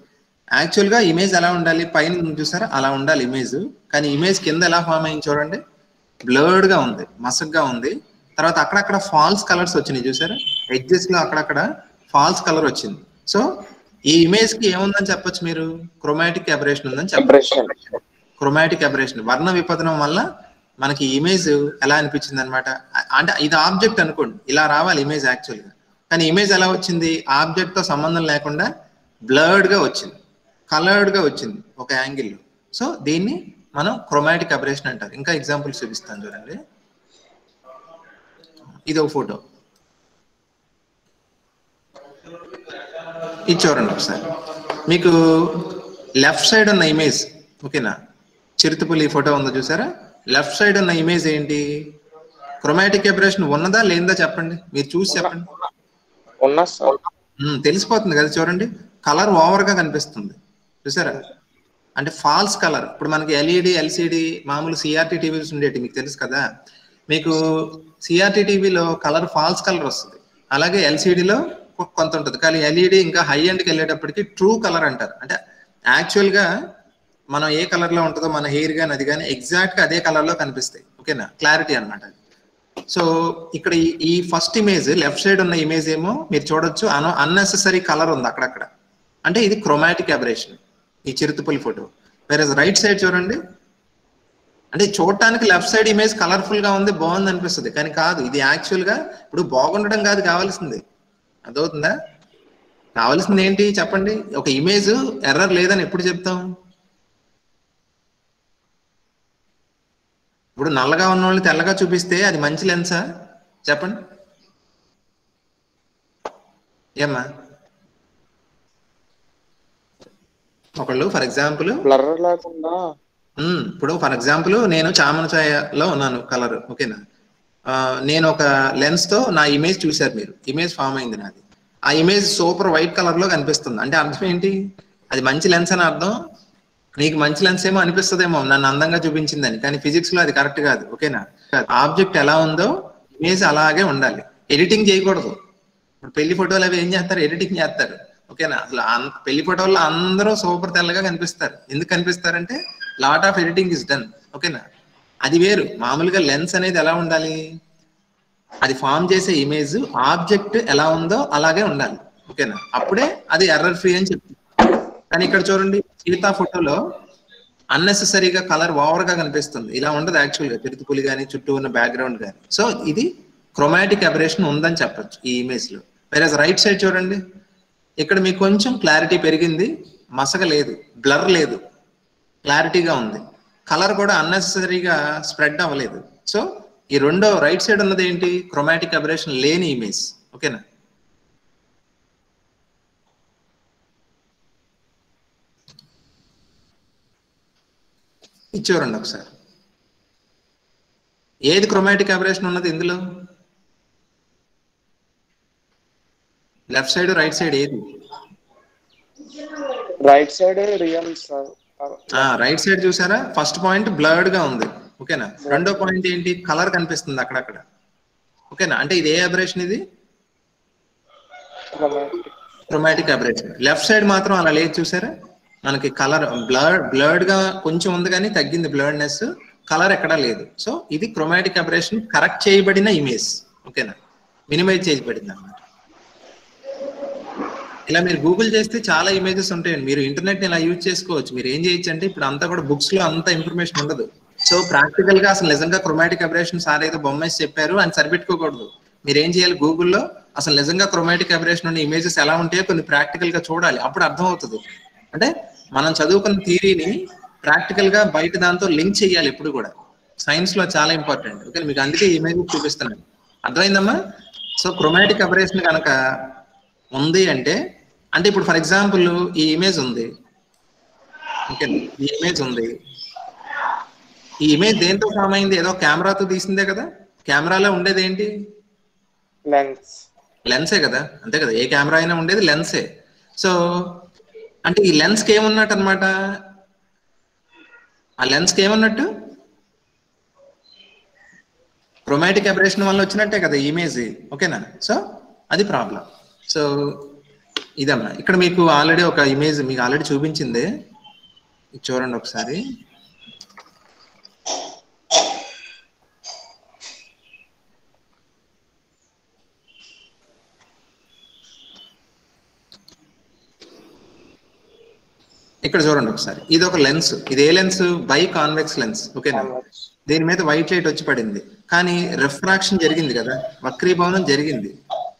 యాక్చువల్ గా ఇమేజ్ ఎలా ఉండాలి, పైన చూసారా అలా ఉండాలి ఇమేజ్. కానీ ఇమేజ్ కింద ఎలా ఫామ్ అయింది చూడండి, బ్లర్డ్ గా ఉంది, మసగ్గా ఉంది. తర్వాత అక్కడక్కడ ఫాల్స్ కలర్స్ వచ్చినాయి చూసారా, ఎడ్జెస్ లో అక్కడక్కడ ఫాల్స్ కలర్ వచ్చింది. సో ఈ ఇమేజ్ కి ఏముందని చెప్పొచ్చు మీరు, క్రోమాటిక్ అబరేషన్ ఉందని చెప్పచ్చు. క్రోమాటిక్ అబరేషన్, వర్ణ విపదనం వల్ల మనకి ఇమేజ్ ఎలా అనిపించింది అనమాట. అంటే ఇది ఆబ్జెక్ట్ అనుకోండి, ఇలా రావాలి ఇమేజ్ యాక్చువల్ గా. కానీ ఇమేజ్ ఎలా వచ్చింది, ఆబ్జెక్ట్ తో సంబంధం లేకుండా బ్లర్డ్ గా వచ్చింది, కలర్డ్ గా వచ్చింది ఒక యాంగిల్లో. సో దీన్ని మనం క్రోమాటిక్ అబరేషన్ అంటారు. ఇంకా ఎగ్జాంపుల్స్ చూపిస్తాను చూడండి. ఇది ఒక ఫోటో, ఇది చూడండి ఒకసారి. మీకు లెఫ్ట్ సైడ్ ఉన్న ఇమేజ్, ఓకేనా, చిరుతపులి ఫోటో ఉందో చూసారా, లెఫ్ట్ సైడ్ ఉన్న ఇమేజ్ ఏంటి, క్రోమాటిక్ అబరేషన్ ఉన్నదా లేదా చెప్పండి, మీరు చూసి చెప్పండి. తెలిసిపోతుంది కదా, చూడండి కలర్ ఓవర్ గా కనిపిస్తుంది చూసారా, అంటే ఫాల్స్ కలర్. ఇప్పుడు మనకి ఎల్ఈడి, ఎల్సిడి, మామూలు సిఆర్టీ టీవీస్ ఉండేటి మీకు తెలుసు కదా. మీకు సిఆర్టీ టీవీలో కలర్ ఫాల్స్ కలర్ వస్తుంది, అలాగే ఎల్సిడిలో కొంత ఉంటుంది. కానీ ఎల్ఈడి ఇంకా హై ఎండ్కి వెళ్ళేటప్పటికి ట్రూ కలర్ అంటారు. అంటే యాక్చువల్ గా మనం ఏ కలర్ లో ఉంటుందో మన హెయిర్ కానీ అది కానీ ఎగ్జాక్ట్ గా అదే కలర్ లో కనిపిస్తాయి. ఓకేనా? క్లారిటీ అనమాట. సో ఇక్కడ ఈ ఫస్ట్ ఇమేజ్ లెఫ్ట్ సైడ్ ఉన్న ఇమేజ్ ఏమో మీరు చూడొచ్చు అన్నెసెసరీ కలర్ ఉంది అక్కడక్కడ, అంటే ఇది క్రోమాటిక్ అబరేషన్ ఈ చిరుతపులి ఫోటో. వేరే రైట్ సైడ్ చూడండి, అంటే చూడటానికి లెఫ్ట్ సైడ్ ఇమేజ్ కలర్ఫుల్ గా ఉంది, బాగుంది అనిపిస్తుంది. కానీ కాదు, ఇది యాక్చువల్ గా ఇప్పుడు బాగుండడం కాదు కావాల్సింది, అదవుతుందా? కావాల్సింది ఏంటి చెప్పండి, ఒక ఇమేజ్ ఎర్రర్ లేదని ఎప్పుడు చెప్తాం? ఇప్పుడు నల్లగా ఉన్న వాళ్ళని తెల్లగా చూపిస్తే అది మంచి లెన్సా చెప్పండి? ఏమ్మా? ఒకళ్ళు ఫర్ ఎగ్జాంపుల్ ఇప్పుడు ఫర్ ఎగ్జాంపుల్ నేను చామన ఛాయలో ఉన్నాను కలర్, ఓకేనా, నేను ఒక లెన్స్ తో నా ఇమేజ్ చూశారు మీరు, ఇమేజ్ ఫామ్ అయింది నాది. ఆ ఇమేజ్ సూపర్ వైట్ కలర్ లో కనిపిస్తుంది, అంటే అర్థం ఏంటి, అది మంచి లెన్స్ అని అర్థం. నీకు మంచి లెన్స్ ఏమో అనిపిస్తుందేమో నన్ను అందంగా చూపించిందని, కానీ ఫిజిక్స్ లో అది కరెక్ట్ కాదు. ఓకేనా? ఆబ్జెక్ట్ ఎలా ఉందో ఇమేజ్ అలాగే ఉండాలి, ఎడిటింగ్ చేయకూడదు. ఇప్పుడు పెళ్లి ఫోటోలు అవి ఏం చేస్తారు, ఎడిటింగ్ చేస్తారు. ఓకేనా? అసలు పెళ్లి ఫోటోల్లో అందరూ సూపర్ తెల్లగా కనిపిస్తారు. ఎందుకు కనిపిస్తారంటే lot of editing is done. ఓకేనా? అది వేరు. మామూలుగా లెన్స్ అనేది ఎలా ఉండాలి, అది ఫామ్ చేసే ఇమేజ్ ఆబ్జెక్ట్ ఎలా ఉందో అలాగే ఉండాలి. ఓకేనా? అప్పుడే అది ఎర్రర్ ఫ్రీ అని చెప్తుంది. కానీ ఇక్కడ చూడండి, సీతా ఫోటోలో అన్నెసెసరీగా కలర్ ఓవర్ గా కనిపిస్తుంది. ఇలా ఉండదు యాక్చువల్గా, తిరుతుపులి కానీ చుట్టూ ఉన్న బ్యాక్గ్రౌండ్ కానీ. సో ఇది క్రోమాటిక్ అబరేషన్ ఉందని చెప్పొచ్చు ఈ ఇమేజ్ లో. వేరే రైట్ సైడ్ చూడండి, ఇక్కడ మీకు కొంచెం క్లారిటీ పెరిగింది, మసక లేదు, బ్లర్ లేదు, క్లారిటీగా ఉంది. కలర్ కూడా అన్నెసెసరీగా స్ప్రెడ్ అవ్వలేదు. సో ఈ రెండో రైట్ సైడ్ ఉన్నది ఏంటి? క్రోమాటిక్ అబరేషన్ లేని ఇమేజ్. ఓకేనా? ఇచ్చేవారండి ఒకసారి. ఏది క్రోమాటిక్ అబరేషన్ ఉన్నది ఇందులో? లెఫ్ట్ సైడ్ రైట్ సైడ్ ఏది? Right side real sir. Right side చూసారా? ఫస్ట్ పాయింట్ బ్లర్డ్ గా ఉంది. ఓకేనా? రెండో పాయింట్ ఏంటి? కలర్ కనిపిస్తుంది అక్కడక్కడ. ఓకేనా? అంటే ఇది ఏ అబరేషన్? ఇది క్రోమాటిక్ అబరేషన్. లెఫ్ట్ సైడ్ మాత్రం అలా లేదు, చూసారా? మనకి కలర్ బ్లర్డ్ గా కొంచెం ఉంది కానీ తగ్గింది బ్లర్డ్నెస్, కలర్ ఎక్కడా లేదు. సో ఇది క్రోమాటిక్ అబరేషన్ కరెక్ట్ చేయబడిన ఇమేజ్. ఓకేనా? మినిమైజ్ చేయబడింది అన్నమాట. ఇలా మీరు గూగుల్ చేస్తే చాలా ఇమేజెస్ ఉంటాయండి. మీరు ఇంటర్నెట్ ని ఇలా యూజ్ చేసుకోవచ్చు. మీరు ఏం చేయొచ్చు అంటే, ఇప్పుడు అంతా కూడా బుక్స్ లో అంత ఇన్ఫర్మేషన్ ఉండదు. సో ప్రాక్టికల్ గా అసలు నిజంగా క్రోమాటిక్ అబరేషన్ సార్ ఏదో బొమ్మేసి చెప్పారు అని సరిపెట్టుకోకూడదు. మీరు ఏం చేయాలి, గూగుల్లో అసలు నిజంగా క్రోమాటిక్ అబరేషన్ ఉన్న ఇమేజెస్ ఎలా ఉంటాయో కొన్ని ప్రాక్టికల్ గా చూడాలి. అప్పుడు అర్థం అవుతుంది. అంటే మనం చదువుకున్న థియరీని ప్రాక్టికల్ గా బయట దాంతో లింక్ చేయాలి ఎప్పుడు కూడా. సైన్స్ లో చాలా ఇంపార్టెంట్. ఓకే, మీకు అందుకే ఇమేజ్ చూపిస్తున్నాను. అర్థమైందమ్మా? సో క్రోమాటిక్ అబరేషన్ కనుక ఉంది అంటే ఇప్పుడు ఫర్ ఎగ్జాంపుల్ ఈ ఇమేజ్ ఉంది. ఓకే, ఈ ఇమేజ్ ఉంది. ఈ ఇమేజ్ దేంతో ఫామ్ అయింది? ఏదో కెమెరాతో తీసిందే కదా. కెమెరాలో ఉండేది ఏంటి? లెన్సే కదా, అంతే కదా. ఏ కెమెరా అయినా ఉండేది లెన్సే. సో అంటే ఈ లెన్స్ కి ఏమున్నట్టు అనమాట? ఆ లెన్స్ కి ఏమన్నట్టు? క్రోమాటిక్ అబరేషన్ వల్ల వచ్చినట్టే కదా ఇమేజ్. ఓకేనా? సో అది ప్రాబ్లం. సో ఇదమ్మా. ఇక్కడ మీకు ఆల్రెడీ ఒక ఇమేజ్ మీకు ఆల్రెడీ చూపించింది, చూడండి ఒకసారి. ఇక్కడ చూడండి ఒకసారి. ఇది ఒక లెన్స్. ఇది ఏ లెన్స్? By convex lens. ఓకేనా? దీని మీద వైట్ లైట్ వచ్చి పడింది, కానీ రిఫ్రాక్షన్ జరిగింది కదా, వక్రీభవనం జరిగింది.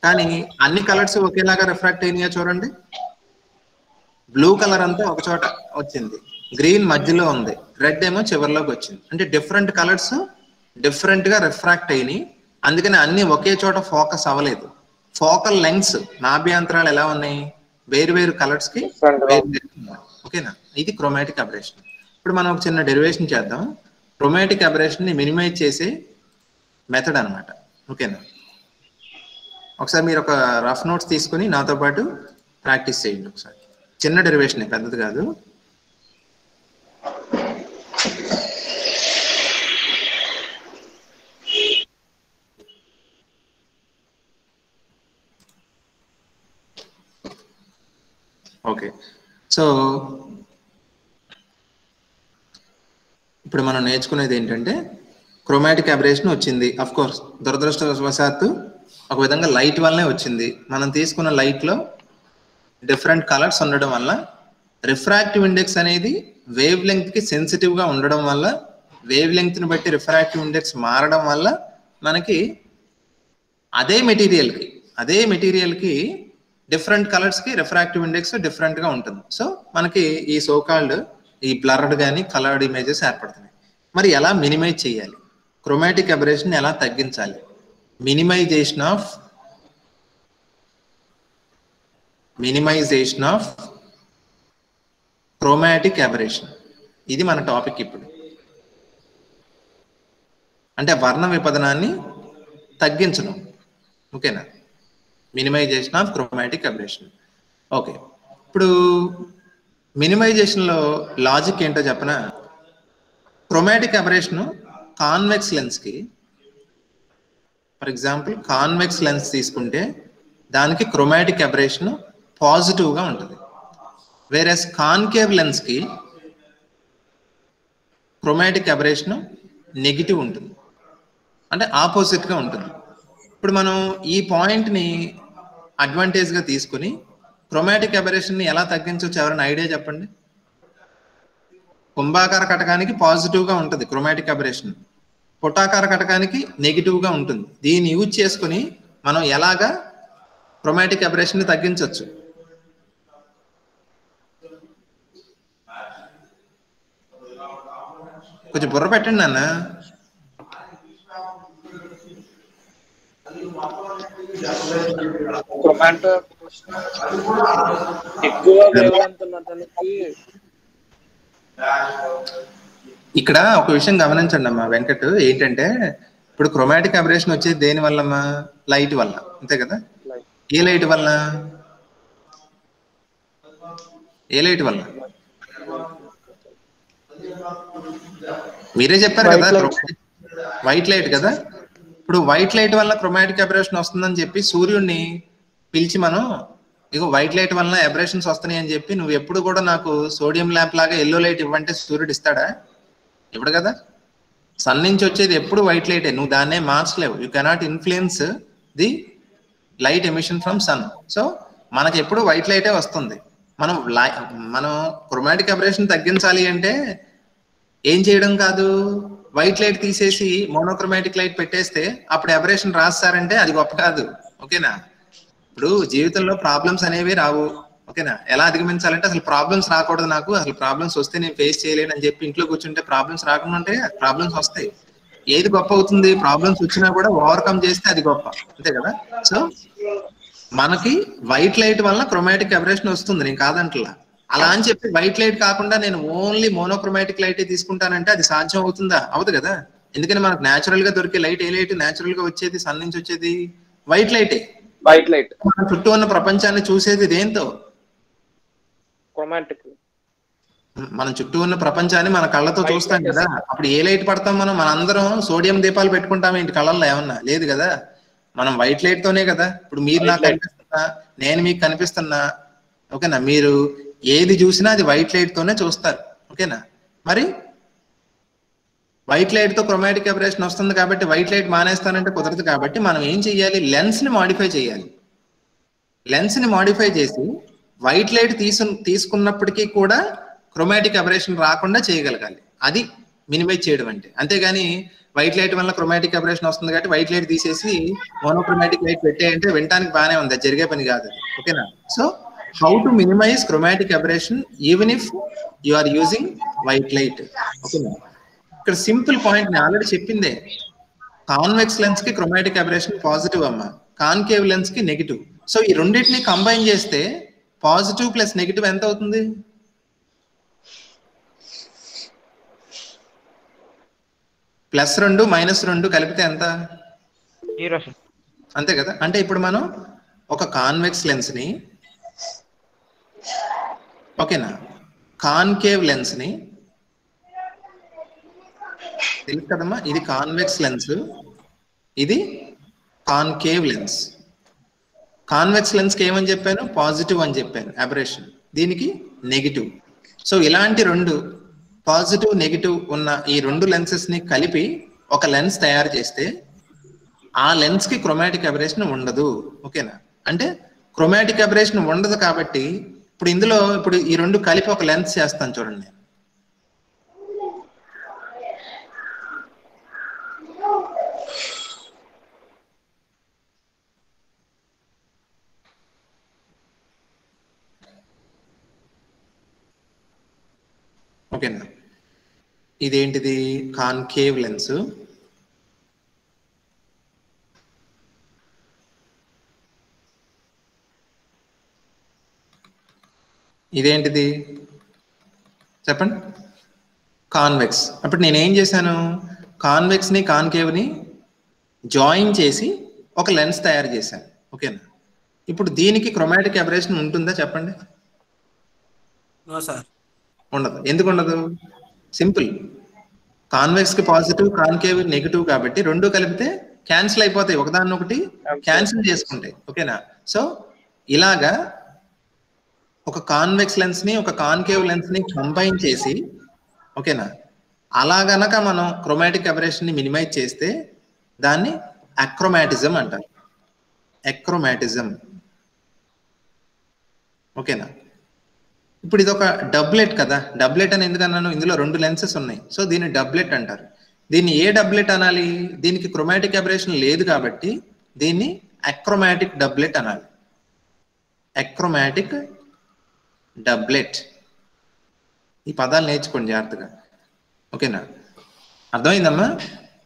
కానీ అన్ని కలర్స్ ఒకేలాగా రిఫ్రాక్ట్ అయినాయా? చూడండి, బ్లూ కలర్ అంతా ఒక చోట వచ్చింది, గ్రీన్ మధ్యలో ఉంది, రెడ్ ఏమో చివరిలోకి వచ్చింది. అంటే డిఫరెంట్ కలర్స్ డిఫరెంట్ గా రిఫ్రాక్ట్ అయినాయి. అందుకని అన్ని ఒకే చోట ఫోకస్ అవ్వలేదు. ఫోకల్ లెంగ్స్, నాభ్యంతరాలు ఎలా ఉన్నాయి? వేరు వేరు కలర్స్ కి ఓకేనా? ఇది క్రోమాటిక్ అబరేషన్. ఇప్పుడు మనం ఒక చిన్న డెరివేషన్ చేద్దాం. క్రోమాటిక్ అబరేషన్ ని మినిమైజ్ చేసే మెథడ్ అనమాట. ఓకేనా? ఒకసారి మీరు ఒక రఫ్ నోట్స్ తీసుకుని నాతో పాటు ప్రాక్టీస్ చేయండి ఒకసారి. చిన్న డెరివేషన్, పెద్దది కాదు. ఓకే, సో ఇప్పుడు మనం నేర్చుకునేది ఏంటంటే, క్రోమాటిక్ అబరేషన్ వచ్చింది. అఫ్ కోర్స్ దురదృష్టవశాత్తు ఒక విధంగా లైట్ వల్లనే వచ్చింది. మనం తీసుకున్న లైట్ లో డిఫరెంట్ కలర్స్ ఉండడం వల్ల రిఫ్రాక్టివ్ ఇండెక్స్ అనేది వేవ్ లెంగ్త్ కి సెన్సిటివ్ గా ఉండడం వల్ల, వేవ్ లెంగ్త్ ని బట్టి రిఫ్రాక్టివ్ ఇండెక్స్ మారడం వల్ల మనకి అదే మెటీరియల్ కి డిఫరెంట్ కలర్స్ కి రిఫ్రాక్టివ్ ఇండెక్స్ డిఫరెంట్ గా ఉంటుంది. సో మనకి ఈ సోకాల్డ్ ఈ బ్లర్డ్ కానీ కలర్డ్ ఇమేజెస్ ఏర్పడుతున్నాయి. మరి ఎలా మినిమైజ్ చేయాలి? క్రోమాటిక్ అబరేషన్ ఎలా తగ్గించాలి? మినిమైజేషన్ ఆఫ్ క్రోమాటిక్ అబరేషన్, ఇది మన టాపిక్ ఇప్పుడు. అంటే వర్ణ విపదనాన్ని తగ్గించడం. ఓకేనా? Minimisation of chromatic aberration. Okay, ఇప్పుడు మినిమైజేషన్ లో లాజిక్ ఏంటో చెప్పనా? క్రోమాటిక్ అబరేషన్ కాన్వెక్స్ లెన్స్ కి, ఫర్ ఎగ్జాంపుల్ కాన్వెక్స్ లెన్స్ తీసుకుంటే దానికి క్రోమాటిక్ అబరేషన్ పాజిటివ్ గా ఉంటుంది. వేరేస్ కాన్కేవ్ లెన్స్ కి క్రోమాటిక్ అబరేషన్ నెగిటివ్ ఉంటుంది, అంటే ఆపోజిట్ గా ఉంటుంది. ఇప్పుడు మనం ఈ పాయింట్ ని అడ్వాంటేజ్ గా తీసుకుని క్రోమాటిక్ అబరేషన్ ని ఎలా తగ్గించవచ్చు ఎవరైనా ఐడియా చెప్పండి. కుంభాకార కటకానికి పాజిటివ్ గా ఉంటుంది క్రోమాటిక్ అబరేషన్, పుటాకార కటకానికి నెగిటివ్ గా ఉంటుంది. దీన్ని యూజ్ చేసుకుని మనం ఎలాగా క్రోమాటిక్ అబరేషన్ ని తగ్గించవచ్చు? కొంచెం బుర్ర పెట్టండి అన్న. ఇక్కడ ఒక విషయం గమనించండి అమ్మా వెంకట్, ఏంటంటే ఇప్పుడు క్రోమాటిక్ అబరేషన్ వచ్చేది దేని వల్లమ్మా? లైట్ వల్ల, అంతే కదా? ఏ లైట్ వల్ల? ఏ లైట్ వల్ల? మీరే చెప్పారు కదా, వైట్ లైట్ కదా. ఇప్పుడు వైట్ లైట్ వల్ల క్రోమాటిక్ అబరేషన్ వస్తుందని చెప్పి సూర్యుడిని పిలిచి మనం ఇగో వైట్ లైట్ వల్ల అబరేషన్స్ వస్తున్నాయి అని చెప్పి నువ్వు ఎప్పుడు కూడా నాకు సోడియం ల్యాంప్ లాగా ఎల్లో లైట్ ఇవ్వంటే సూర్యుడు ఇస్తాడా? ఇప్పుడు కదా సన్ నుంచి వచ్చేది ఎప్పుడు వైట్ లైటే, నువ్వు దాన్నే మార్చలేవు. You cannot influence the light emission from sun. So మనకి ఎప్పుడు వైట్ లైటే వస్తుంది. మనం క్రోమాటిక్ అబరేషన్ తగ్గించాలి అంటే ఏం చేయడం కాదు, వైట్ లైట్ తీసేసి మోనోక్రోమాటిక్ లైట్ పెట్టేస్తే అప్పుడు అబరేషన్ రాస్తారంటే అది గొప్ప కాదు. ఓకేనా? ఇప్పుడు జీవితంలో ప్రాబ్లమ్స్ అనేవి రావు. ఓకేనా? ఎలా అధిగమించాలంటే అసలు ప్రాబ్లమ్స్ రాకూడదు, నాకు అసలు ప్రాబ్లమ్స్ వస్తే నేను ఫేస్ చేయలేను అని చెప్పి ఇంట్లో కూర్చుంటే ప్రాబ్లమ్స్ రాకుండా ఉంటే ప్రాబ్లమ్స్ వస్తాయి. ఏది గొప్ప అవుతుంది? ప్రాబ్లమ్స్ వచ్చినా కూడా ఓవర్కమ్ చేస్తే అది గొప్ప, అంతే కదా? సో మనకి వైట్ లైట్ వల్ల క్రోమాటిక్ అబరేషన్ వస్తుంది, నేను కాదంటలా. అలా అని చెప్పి వైట్ లైట్ కాకుండా నేను ఓన్లీ మోనోక్రోమాటిక్ లైట్ తీసుకుంటానంటే అది సాధ్యం అవుతుందా? అవదు కదా. ఎందుకని మనకు న్యాచురల్ గా దొరికే లైట్ ఏ లైట్? న్యాచురల్ గా వచ్చేది సన్ నుంచి వచ్చేది వైట్ లైటే. White light. మన చుట్టూ ఉన్న ప్రపంచాన్ని చూసేది దేంతో? క్రోమాటిక్. మన చుట్టూ ఉన్న ప్రపంచాన్ని మన కళ్ళతో చూస్తాం కదా. అప్పుడు ఏ లైట్ పడతాం మనం? మనందరం సోడియం దీపాలు పెట్టుకుంటాం ఏంటి కళ్ళల్లో? ఏమన్నా లేదు కదా. మనం వైట్ లైట్ తోనే కదా. ఇప్పుడు మీరు నాకు కనిపిస్తున్నా, నేను మీకు కనిపిస్తున్నా, ఓకేనా? మీరు ఏది చూసినా అది వైట్ లైట్ తోనే చూస్తారు, ఓకేనా? మరి వైట్ లైట్ తో క్రోమాటిక్ అబరేషన్ వస్తుంది కాబట్టి వైట్ లైట్ మానేస్తానంటే కుదరదు. కాబట్టి మనం ఏం చెయ్యాలి? లెన్స్ ని మాడిఫై చేయాలి. లెన్స్ ని మాడిఫై చేసి వైట్ లైట్ తీసుకున్నప్పటికీ కూడా క్రోమాటిక్ అబరేషన్ రాకుండా చేయగలగాలి. అది మినిమైజ్ చేయడం అంటే. అంతేగాని వైట్ లైట్ వల్ల క్రోమాటిక్ అబరేషన్ వస్తుంది కాబట్టి వైట్ లైట్ తీసేసి మోనోక్రోమాటిక్ లైట్ పెట్టేయంటే వినటానికి బాగానే ఉంది, జరిగే పని కాదు, ఓకేనా? So how to minimise chromatic aberration even if you are using white light, ఓకేనా? ఇక్కడ సింపుల్ పాయింట్ నేను ఆల్రెడీ చెప్పిందే. కాన్వెక్స్ లెన్స్ కి క్రోమాటిక్ అబరేషన్ పాజిటివ్ అమ్మా, కాన్కేవ్ లెన్స్ కి నెగిటివ్. సో ఈ రెండింటిని కంబైన్ చేస్తే పాజిటివ్ ప్లస్ నెగిటివ్ ఎంత అవుతుంది? +2 -2 కలిపితే ఎంత? 0. అంతే కదా. అంటే ఇప్పుడు మనం ఒక కాన్వెక్స్ లెన్స్ ని, ఓకేనా, కాన్కేవ్ లెన్స్ ని, తెలుసు కదమ్మా, ఇది కాన్వెక్స్ లెన్స్, ఇది కాన్కేవ్ లెన్స్. కాన్వెక్స్ లెన్స్ కి ఏమని చెప్పాను? పాజిటివ్ అని చెప్పాను అబరేషన్, దీనికి నెగిటివ్. సో ఇలాంటి రెండు పాజిటివ్ నెగిటివ్ ఉన్న ఈ రెండు లెన్సెస్ ని కలిపి ఒక లెన్స్ తయారు చేస్తే ఆ లెన్స్ కి క్రోమాటిక్ అబరేషన్ ఉండదు, ఓకేనా? అంటే క్రోమాటిక్ అబరేషన్ ఉండదు కాబట్టి ఇప్పుడు ఇందులో ఇప్పుడు ఈ రెండు కలిపి ఒక లెన్స్ చేస్తాను చూడండి. ఓకేనా? ఇదేంటిది? Concave lens. ఇదేంటిది చెప్పండి? కాన్వెక్స్. అప్పుడు నేనేం చేశాను? కాన్వెక్స్ ని కాన్కేవ్ ని జాయిన్ చేసి ఒక లెన్స్ తయారు చేశాను, ఓకేనా? ఇప్పుడు దీనికి క్రోమాటిక్ అబరేషన్ ఉంటుందా చెప్పండి? ఉండదు. ఎందుకు ఉండదు? సింపుల్, కాన్వెక్స్ కి పాజిటివ్, కాన్కేవ్ నెగిటివ్ కాబట్టి రెండు కలిపితే క్యాన్సిల్ అయిపోతాయి, ఒకదాన్నొకటి క్యాన్సిల్ చేసుకుంటాయి, ఓకేనా? సో ఇలాగా ఒక కాన్వెక్స్ లెన్స్ ని ఒక కాన్కేవ్ లెన్స్ ని కంబైన్ చేసి, ఓకేనా, అలా గనక మనం క్రోమాటిక్ అబరేషన్ ని మినిమైజ్ చేస్తే దాన్ని అక్రోమాటిజం అంటారు. ఎక్రోమాటిజం. ఓకేనా? ఇప్పుడు ఇది ఒక డబ్లెట్ కదా. డబ్లెట్ అని ఎందుకన్నాను? ఇందులో 2 లెన్సెస్ ఉన్నాయి, సో దీన్ని డబ్లెట్ అంటారు. దీన్ని ఏ డబ్లెట్ అనాలి? దీనికి క్రోమాటిక్ అబరేషన్ లేదు కాబట్టి దీన్ని అక్రోమాటిక్ డబ్లెట్ అనాలి. అక్రోమాటిక్ డబ్లెట్. ఈ పదాలు నేర్చుకోండి జాగ్రత్తగా. ఓకేనా? అర్థమైందమ్మా?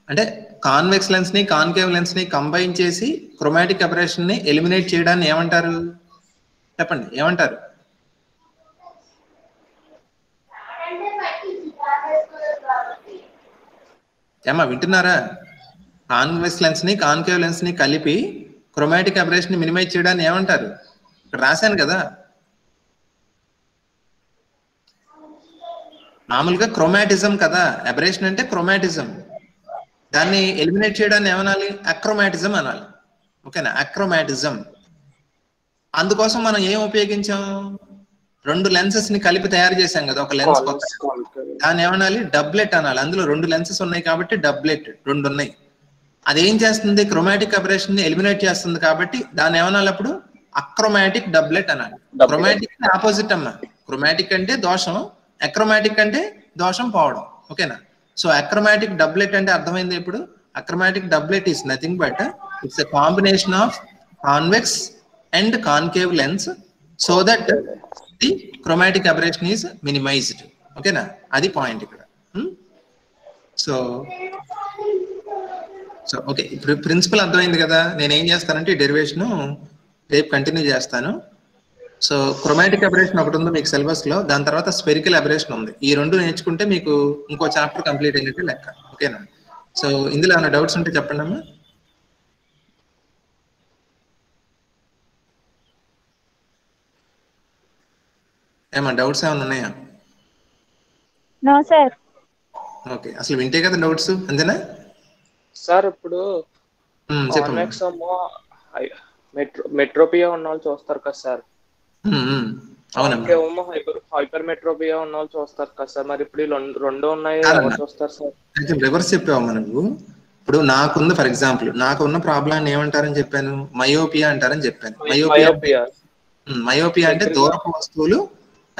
అంటే కాన్వెక్స్ లెన్స్ ని కాన్కేవ్ లెన్స్ ని కంబైన్ చేసి క్రోమాటిక్ అబరేషన్ ని ఎలిమినేట్ చేయడాన్ని ఏమంటారు? చెప్పండి, ఏమంటారు? ఏమా వింటున్నారా? కాన్వెక్స్ లెన్స్ ని కాన్కేవ్ లెన్స్ ని కలిపి క్రోమాటిక్ అబరేషన్ ని మినిమైజ్ చేయడాన్ని ఏమంటారు? ఇక్కడ రాశాను కదా. మామూలుగా క్రోమాటిజం కదా, అబరేషన్ అంటే క్రోమాటిజం. దాన్ని ఎలిమినేట్ చేయడాన్ని ఏమనాలి? అక్రోమాటిజం అనాలి. ఓకేనా? అక్రోమాటిజం. అందుకోసం మనం ఏం ఉపయోగించాం? 2 లెన్సెస్ ని కలిపి తయారు చేశాం కదా, ఒక లెన్స్ కొత్త. దాన్ని ఏమనాలి? డబ్లెట్ అనాలి. అందులో 2 లెన్సెస్ ఉన్నాయి కాబట్టి డబ్లెట్, 2 ఉన్నాయి. అదేం చేస్తుంది? క్రోమాటిక్ అబరేషన్ ని ఎలిమినేట్ చేస్తుంది కాబట్టి దాన్ని ఏమనాలి అప్పుడు? అక్రోమాటిక్ డబ్లెట్ అనాలి. క్రోమాటిక్ ఆపోజిట్ అమ్మా. క్రోమాటిక్ అంటే దోషం, అక్రోమాటిక్ అంటే దోషం పోవడం. ఓకేనా? సో అక్రోమాటిక్ డబ్లెట్ అంటే అర్థమైంది ఇప్పుడు. Achromatic doublet is nothing but it's a combination of convex and concave lens so that the chromatic aberration is minimised. ఓకేనా? అది పాయింట్ ఇక్కడ. సో ఓకే, ఇప్పుడు ప్రిన్సిపల్ అర్థమైంది కదా. నేను ఏం చేస్తానంటే ఈ డెరివేషన్ రేపు కంటిన్యూ చేస్తాను. సో క్రోమాటిక్ అబరేషన్ ఒకటి ఉంది మీకు సిలబస్ లో, దాని తర్వాత స్పెరికల్ అబరేషన్ ఉంది. ఈ 2 నేర్చుకుంటే మీకు ఇంకో చాప్టర్ కంప్లీట్ అయినట్టు లెక్క. ఓకేనా? సో ఇందులో ఏమైనా డౌట్స్ ఉంటే చెప్పండి అమ్మా. ఏమన్నా డౌట్స్ ఏమైనా ఉన్నాయా? No sir. ఓకే, అసలు వింటే కదా డౌట్స్, అంతేనా సార్? ఇప్పుడు చెప్పండి. మెట్రోపియా ఉన్న వాళ్ళు చూస్తారు కదా సార్, అవునమ్మా. హైపర్ మెట్రోపియా ఉన్న వాళ్ళు చూస్తారు కదా సార్. మరి ఇప్పుడు 2 ఉన్నాయి, చూస్తారు సార్? రివర్స్ చెప్పావమ్మా నువ్వు. ఇప్పుడు నాకుంది, ఫర్ ఎగ్జాంపుల్ నాకున్న ప్రాబ్లం ఏమంటారని చెప్పాను? మయోపియా అంటారని చెప్పాను. మయోపియా అంటే దూరపు వస్తువులు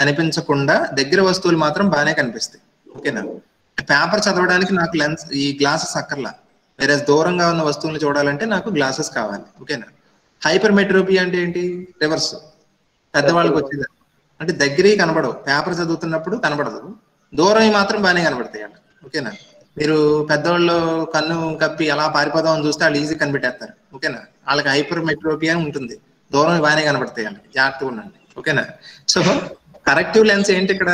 కనిపించకుండా దగ్గర వస్తువులు మాత్రం బాగానే కనిపిస్తాయి. ఓకేనా? పేపర్ చదవడానికి నాకు లెన్స్, ఈ గ్లాసెస్ అక్కర్లా. వేరే దూరంగా ఉన్న వస్తువులు చూడాలంటే నాకు గ్లాసెస్ కావాలి. ఓకేనా? హైపర్ మెట్రోపియా అంటే ఏంటి? రివర్స్. పెద్దవాళ్ళకి వచ్చేది అంటే దగ్గరే కనబడవు, పేపర్ చదువుతున్నప్పుడు కనబడదు, దూరం మాత్రం బాగానే కనబడతాయి అంట. ఓకేనా? మీరు పెద్దవాళ్ళు కన్ను కప్పి అలా పారిపోదాం అని చూస్తే వాళ్ళు ఈజీ కనిపెట్టేస్తారు. ఓకేనా? వాళ్ళకి హైపర్ మెట్రోపియా ఉంటుంది, దూరం బాగానే కనబడతాయి అంట. జాగ్రత్తగా ఉండండి. ఓకేనా? సో కరెక్టివ్ లెన్స్ ఏంటి ఇక్కడ?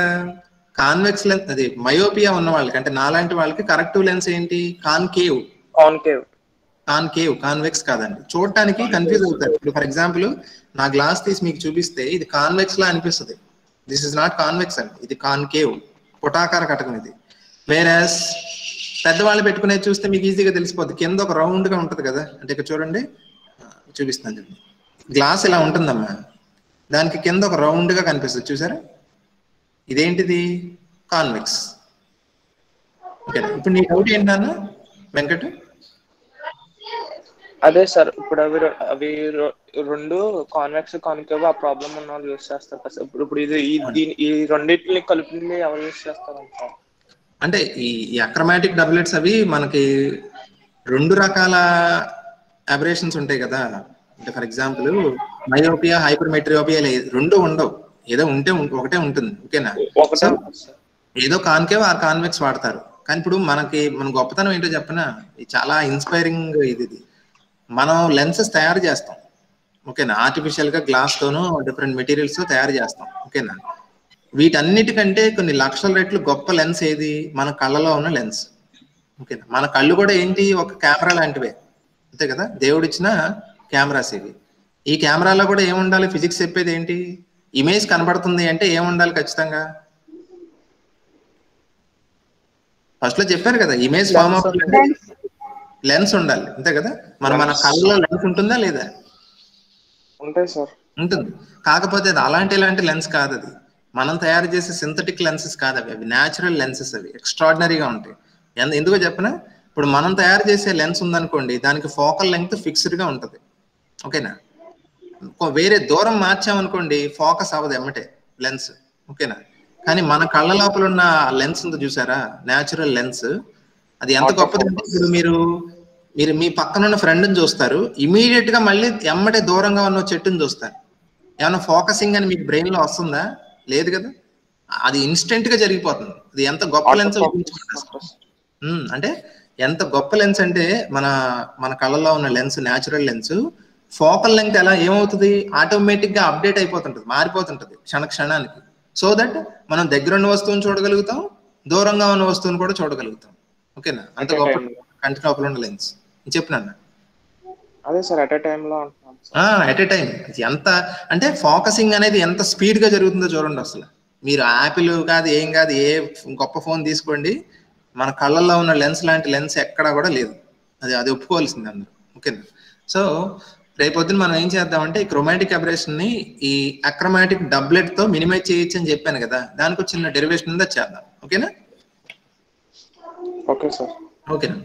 Convex lens. అది మయోపియా ఉన్న వాళ్ళకి అంటే నాలాంటి వాళ్ళకి కరెక్టివ్ లెన్స్ ఏంటి? కాన్కేవ్. కాన్వెక్స్ కాదండి. చూడటానికి కన్ఫ్యూజ్ అవుతారు. ఇప్పుడు ఫర్ ఎగ్జాంపుల్ నా గ్లాస్ తీసి మీకు చూపిస్తే ఇది కాన్వెక్స్ లా అనిపిస్తుంది. దిస్ ఇస్ నాట్ కాన్వెక్స్ అండి, ఇది కాన్కేవ్, పుటాకార కటకం ఇది. వేరేస్ పెద్దవాళ్ళు పెట్టుకునేది చూస్తే మీకు ఈజీగా తెలిసిపోద్ది. కింద ఒక రౌండ్ గా ఉంటది కదా, అంటే ఇక్కడ చూడండి, చూపిస్తాను చూడండి. గ్లాస్ ఇలా ఉంటుందమ్మా, దానికి కింద ఒక రౌండ్ గా కనిపిస్తుంది, చూసారా? ఇదేంటిది? కాన్వెక్స్. ఓకే, ఇప్పుడు నీ డౌట్ ఏంటన్నా వెంకట్? అదే సార్, ఇప్పుడు అవి 2 కాన్వెక్స్ కాన్కేవ్ ఆ ప్రాబ్లం ఉన్న వాళ్ళు యూస్ చేస్తారు కదా సార్. ఇప్పుడు ఈ రెండింటిని కలిపి ఎవరు యూస్ చేస్తారు అంటే ఈ అక్రోమాటిక్ డబ్లెట్స్ అవి మనకి 2 రకాల అబరేషన్స్ ఉంటాయి కదా. అంటే ఫర్ ఎగ్జాంపుల్ మయోపియా, హైపర్ మెట్రోపియా 2 ఉండవు, ఏదో ఉంటే ఒకటే ఉంటుంది. ఓకేనా? ఏదో కాన్కేవ్ ఆర్ కాన్వెక్స్ వాడతారు. కానీ ఇప్పుడు మన గొప్పతనం ఏంటో చెప్పనా? ఇది చాలా ఇన్స్పైరింగ్. ఇది మనం లెన్సెస్ తయారు చేస్తాం. ఓకేనా? ఆర్టిఫిషియల్ గా గ్లాస్ తోనూ డిఫరెంట్ మెటీరియల్స్ తో తయారు చేస్తాం. ఓకేనా? వీటన్నిటికంటే కొన్ని లక్షల రెట్లు గొప్ప లెన్స్ ఏది? మన కళ్ళలో ఉన్న లెన్స్. ఓకేనా? మన కళ్ళు కూడా ఏంటి? ఒక కెమెరా లాంటివే, అంతే కదా? దేవుడిచ్చిన కెమెరాస్ ఇవి. ఈ కెమెరాలో కూడా ఏముండాలి? ఫిజిక్స్ చెప్పేది ఏంటి? ఇమేజ్ కనబడుతుంది అంటే ఏముండాలి ఖచ్చితంగా? ఫస్ట్ లో చెప్పారు కదా, ఇమేజ్ ఫార్మ్ ఆఫ్ లెన్స్ ఉండాలి, అంతే కదా? మన కళ్ళలో లెన్స్ ఉంటుందా లేదా? ఉంటాయి సార్. ఉంటుంది. కాకపోతే అది ఇలాంటి లెన్స్ కాదు. అది మనం తయారు చేసే సింథటిక్ లెన్సెస్ కాదు, అవి న్యాచురల్ లెన్సెస్. అవి ఎక్స్ట్రాడినరీగా ఉంటాయి. ఎందుకో చెప్పనా? ఇప్పుడు మనం తయారు చేసే లెన్స్ ఉందనుకోండి, దానికి ఫోకల్ లెంగ్త్ ఫిక్స్డ్ గా ఉంటుంది. ఓకేనా. వేరే దూరం మార్చామనుకోండి ఫోకస్ అవ్వదు ఎమ్మటే లెన్స్, ఓకేనా. కానీ మన కళ్ళ లోపల ఉన్న లెన్స్ ఉంది చూసారా, న్యాచురల్ లెన్స్, అది ఎంత గొప్పది. ఇప్పుడు మీరు మీ పక్కన ఉన్న ఫ్రెండ్ని చూస్తారు, ఇమీడియట్ గా మళ్ళీ ఎమ్మటే దూరంగా ఉన్న చెట్టుని చూస్తారు. ఏమన్నా ఫోకసింగ్ అని మీకు బ్రెయిన్ లో వస్తుందా? లేదు కదా, అది ఇన్స్టెంట్ గా జరిగిపోతుంది. అది ఎంత గొప్ప లెన్స్ అంటే ఎంత గొప్ప లెన్స్ అంటే మన కళ్ళలో ఉన్న lens, natural lens, focal length ఎలా ఏమవుతుంది, ఆటోమేటిక్ గా అప్డేట్ అయిపోతుంటది, మారిపోతుంటది క్షణానికి. సో దట్ మనం దగ్గర ఉన్న వస్తువుని చూడగలుగుతాం, దూరంగా ఉన్న వస్తువుని కూడా చూడగలుగుతాం, ఓకేనా. అంత గొప్ప కంటి లోపల ఉన్న లెన్స్ చెప్పినా. అదే సార్ అట్ ఎ టైం లో అట్ ఎ టైం ఎంత అంటే ఫోకసింగ్ అనేది ఎంత స్పీడ్ గా జరుగుతుందో చూడండి. అసలు మీరు యాపిల్ కాదు ఏం కాదు, ఏ గొప్ప ఫోన్ తీసుకోండి, మన కళ్ళల్లో ఉన్న లెన్స్ లాంటి లెన్స్ ఎక్కడా కూడా లేదు. అది ఒప్పుకోవాల్సింది అందరూ, ఓకేనా. సో రేపొద్దున మనం ఏం చేద్దామంటే ఈ క్రోమాటిక్ అబరేషన్ ని ఈ అక్రోమాటిక్ డబ్లెట్ తో మినిమైజ్ చేయొచ్చు అని చెప్పాను కదా, దానికి చిన్న డెరివేషన్ ఉందా చేద్దాం, ఓకేనా. Okay sir. ఓకేనా.